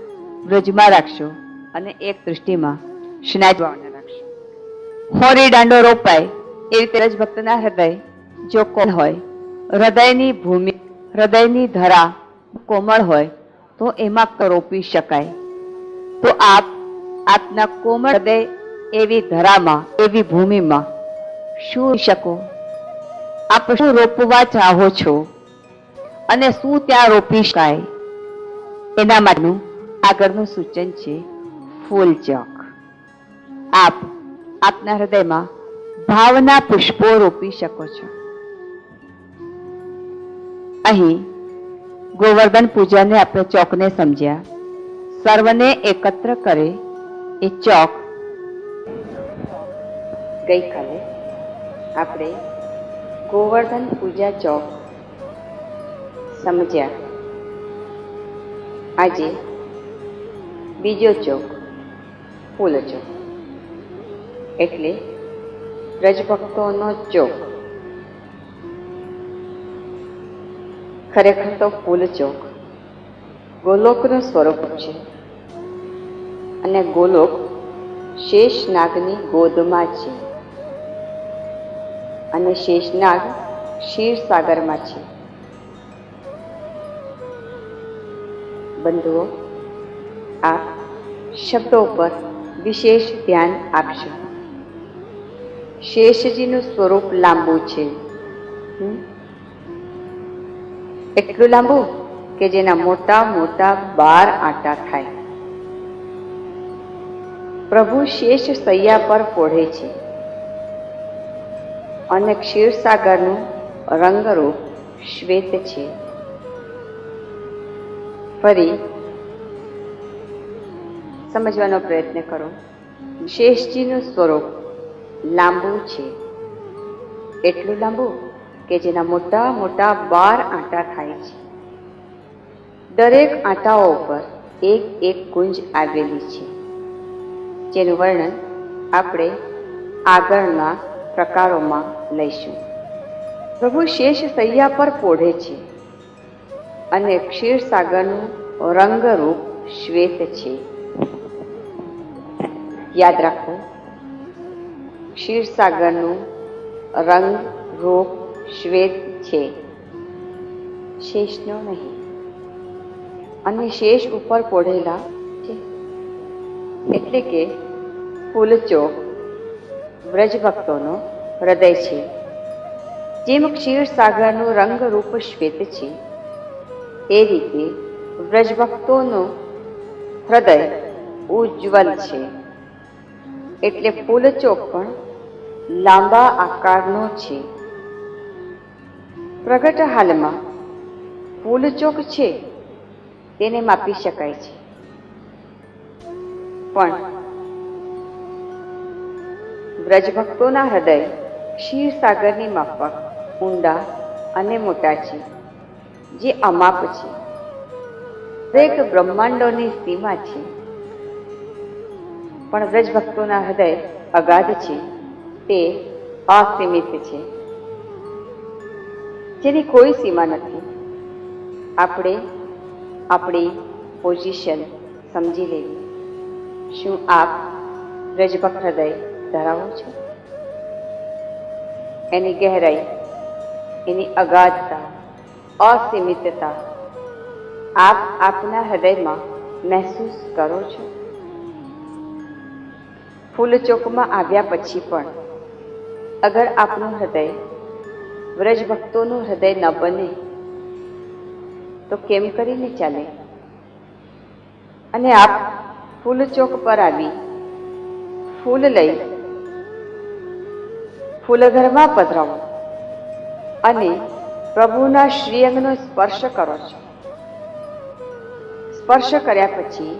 વ્રજમાં રાખશો અને એક દૃષ્ટિમાં શ્રીનાથવાળાને રાખશો. હોરી દાંડો રોપાય એ રીતે રજભક્તના હૃદય જો કોમળ હોય, હૃદયની ભૂમિ, હૃદયની ધરા કોમળ હોય તો એમાં રોપી શકાય. તો આપ આપના કોમળ હૃદય એવી ધરામાં, એવી ભૂમિમાં શું શકો? આપ શું રોપવા ચાહો છો અને શું ત્યાં રોપી શકાય? એના માટેનું આગળનું સૂચન છે ફૂલ ચોક. આપ આપના હૃદયમાં ભાવના પુષ્પો રોપી શકો છો. અહીં ગોવર્ધન પૂજાને આપણે ચોકને સમજ્યા. સર્વને એકત્ર કરે એ ચોક. ગઈકાલે આપણે ગોવર્ધન પૂજા ચોક સમજ્યા. આજે બીજો ચોક ફૂલ ચોક, એટલે વ્રજભક્તોનો ચોક. ખરેખર તો ફૂલ ચોક ગોલોકનું સ્વરૂપ છે, અને ગોલોક શેષનાગની ગોદમાં છે, અને શેષનાગ ક્ષીરસાગરમાં છે. બંધુઓ, આપ શબ્દો પર વિશેષ ધ્યાન આપશો. શેષજીનું સ્વરૂપ લાંબુ છે. એટલું લાંબુ કે જેના મોટા મોટા 12 આંટા થાય. પ્રભુ શેષ સૈયા પર પોઢે છે, અને ક્ષીરસાગરનું રંગરૂપ શ્વેત છે. ફરી સમજવાનો પ્રયત્ન કરો. શેષજીનું સ્વરૂપ લાંબુ છે, એટલું લાંબુ કે જેના મોટા મોટા 12 આંટા થાય છે. દરેક આંટાઓ પર એક એક કુંજ આવેલી છે, જેનું વર્ણન આપણે આગળના પ્રકારોમાં લઈશું. પ્રભુ શેષ સૈયા પર પોઢે છે, અને ક્ષીરસાગરનું રંગરૂપ શ્વેત છે. યાદ રાખો, ક્ષીરસાગરનું રંગ રૂપ શ્વેત છે, શેષનો નહીં. અને શેષ ઉપર પોઢેલા છે, એટલે કે ફૂલ ચોક વ્રજભક્તોનો હૃદય છે. જેમ ક્ષીરસાગરનું રંગરૂપ શ્વેત છે, એ રીતે વ્રજભક્તોનું હૃદય ઉજ્જવલ છે. એટલે ફૂલ ચોક પણ લાંબા આકારનો છે. પ્રગટ હાલમાં ફૂલ ચોક છે તેને માપી શકાય છે, પણ વ્રજભક્તોના હૃદય ક્ષીરસાગરની માફક ઊંડા અને મોટા છે, જે અમાપ છે. દરેક બ્રહ્માંડોની સીમા છે, પણ વ્રજભક્તોના હૃદય અગાધ છે, તે અસીમિત છે, જેની કોઈ સીમા નથી. આપણે આપણી પોઝિશન સમજી લેવી. શું આપ વ્રજભક્ત હૃદય ધરાવો છો? એની ગહેરાઈ, એની અગાધતા, અસીમિતતા આપ આપના હૃદયમાં મહેસૂસ કરો છો? ફૂલ ચોકમાં આવ્યા પછી પણ અગર આપનું હૃદય વ્રજ ભક્તોનું હૃદય ન બને તો કેમ કરીને ચાલે? અને આપ ફૂલ ચોક પર આવી ફૂલ લઈ ફૂલઘરમાં પધરાવો અને પ્રભુના શ્રીઅંગનો સ્પર્શ કરો છો. સ્પર્શ કર્યા પછી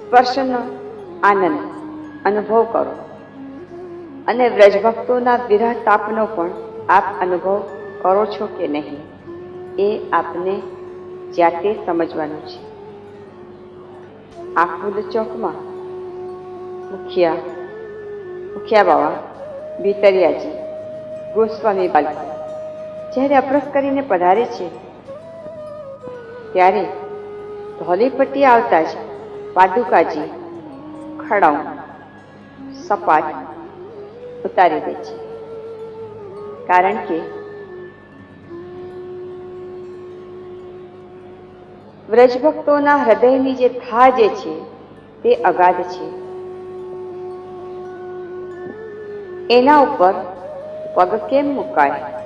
સ્પર્શનો આનંદ અનુભવ કરો અને વ્રજભક્તોના વિરહ તાપનો પણ આપ અનુભવ કરો છો કે નહીં એ આપને જાતે સમજવાનું છે. આ ફૂલ ચોકમાં મુખિયા બાવા, ભીતરિયાજી, ગોસ્વામી બાલક જ્યારે અપરસ કરીને પધારે છે ત્યારે ધોલી પટ્ટી આવતા જ પાદુકાજી ખડાઉ સપાટ ઉતારી દે છે. કારણ કે વ્રજભક્તોના હૃદયની જે થા જે છે તે અગાધ છે. એના ઉપર પગ કેમ મુકાય?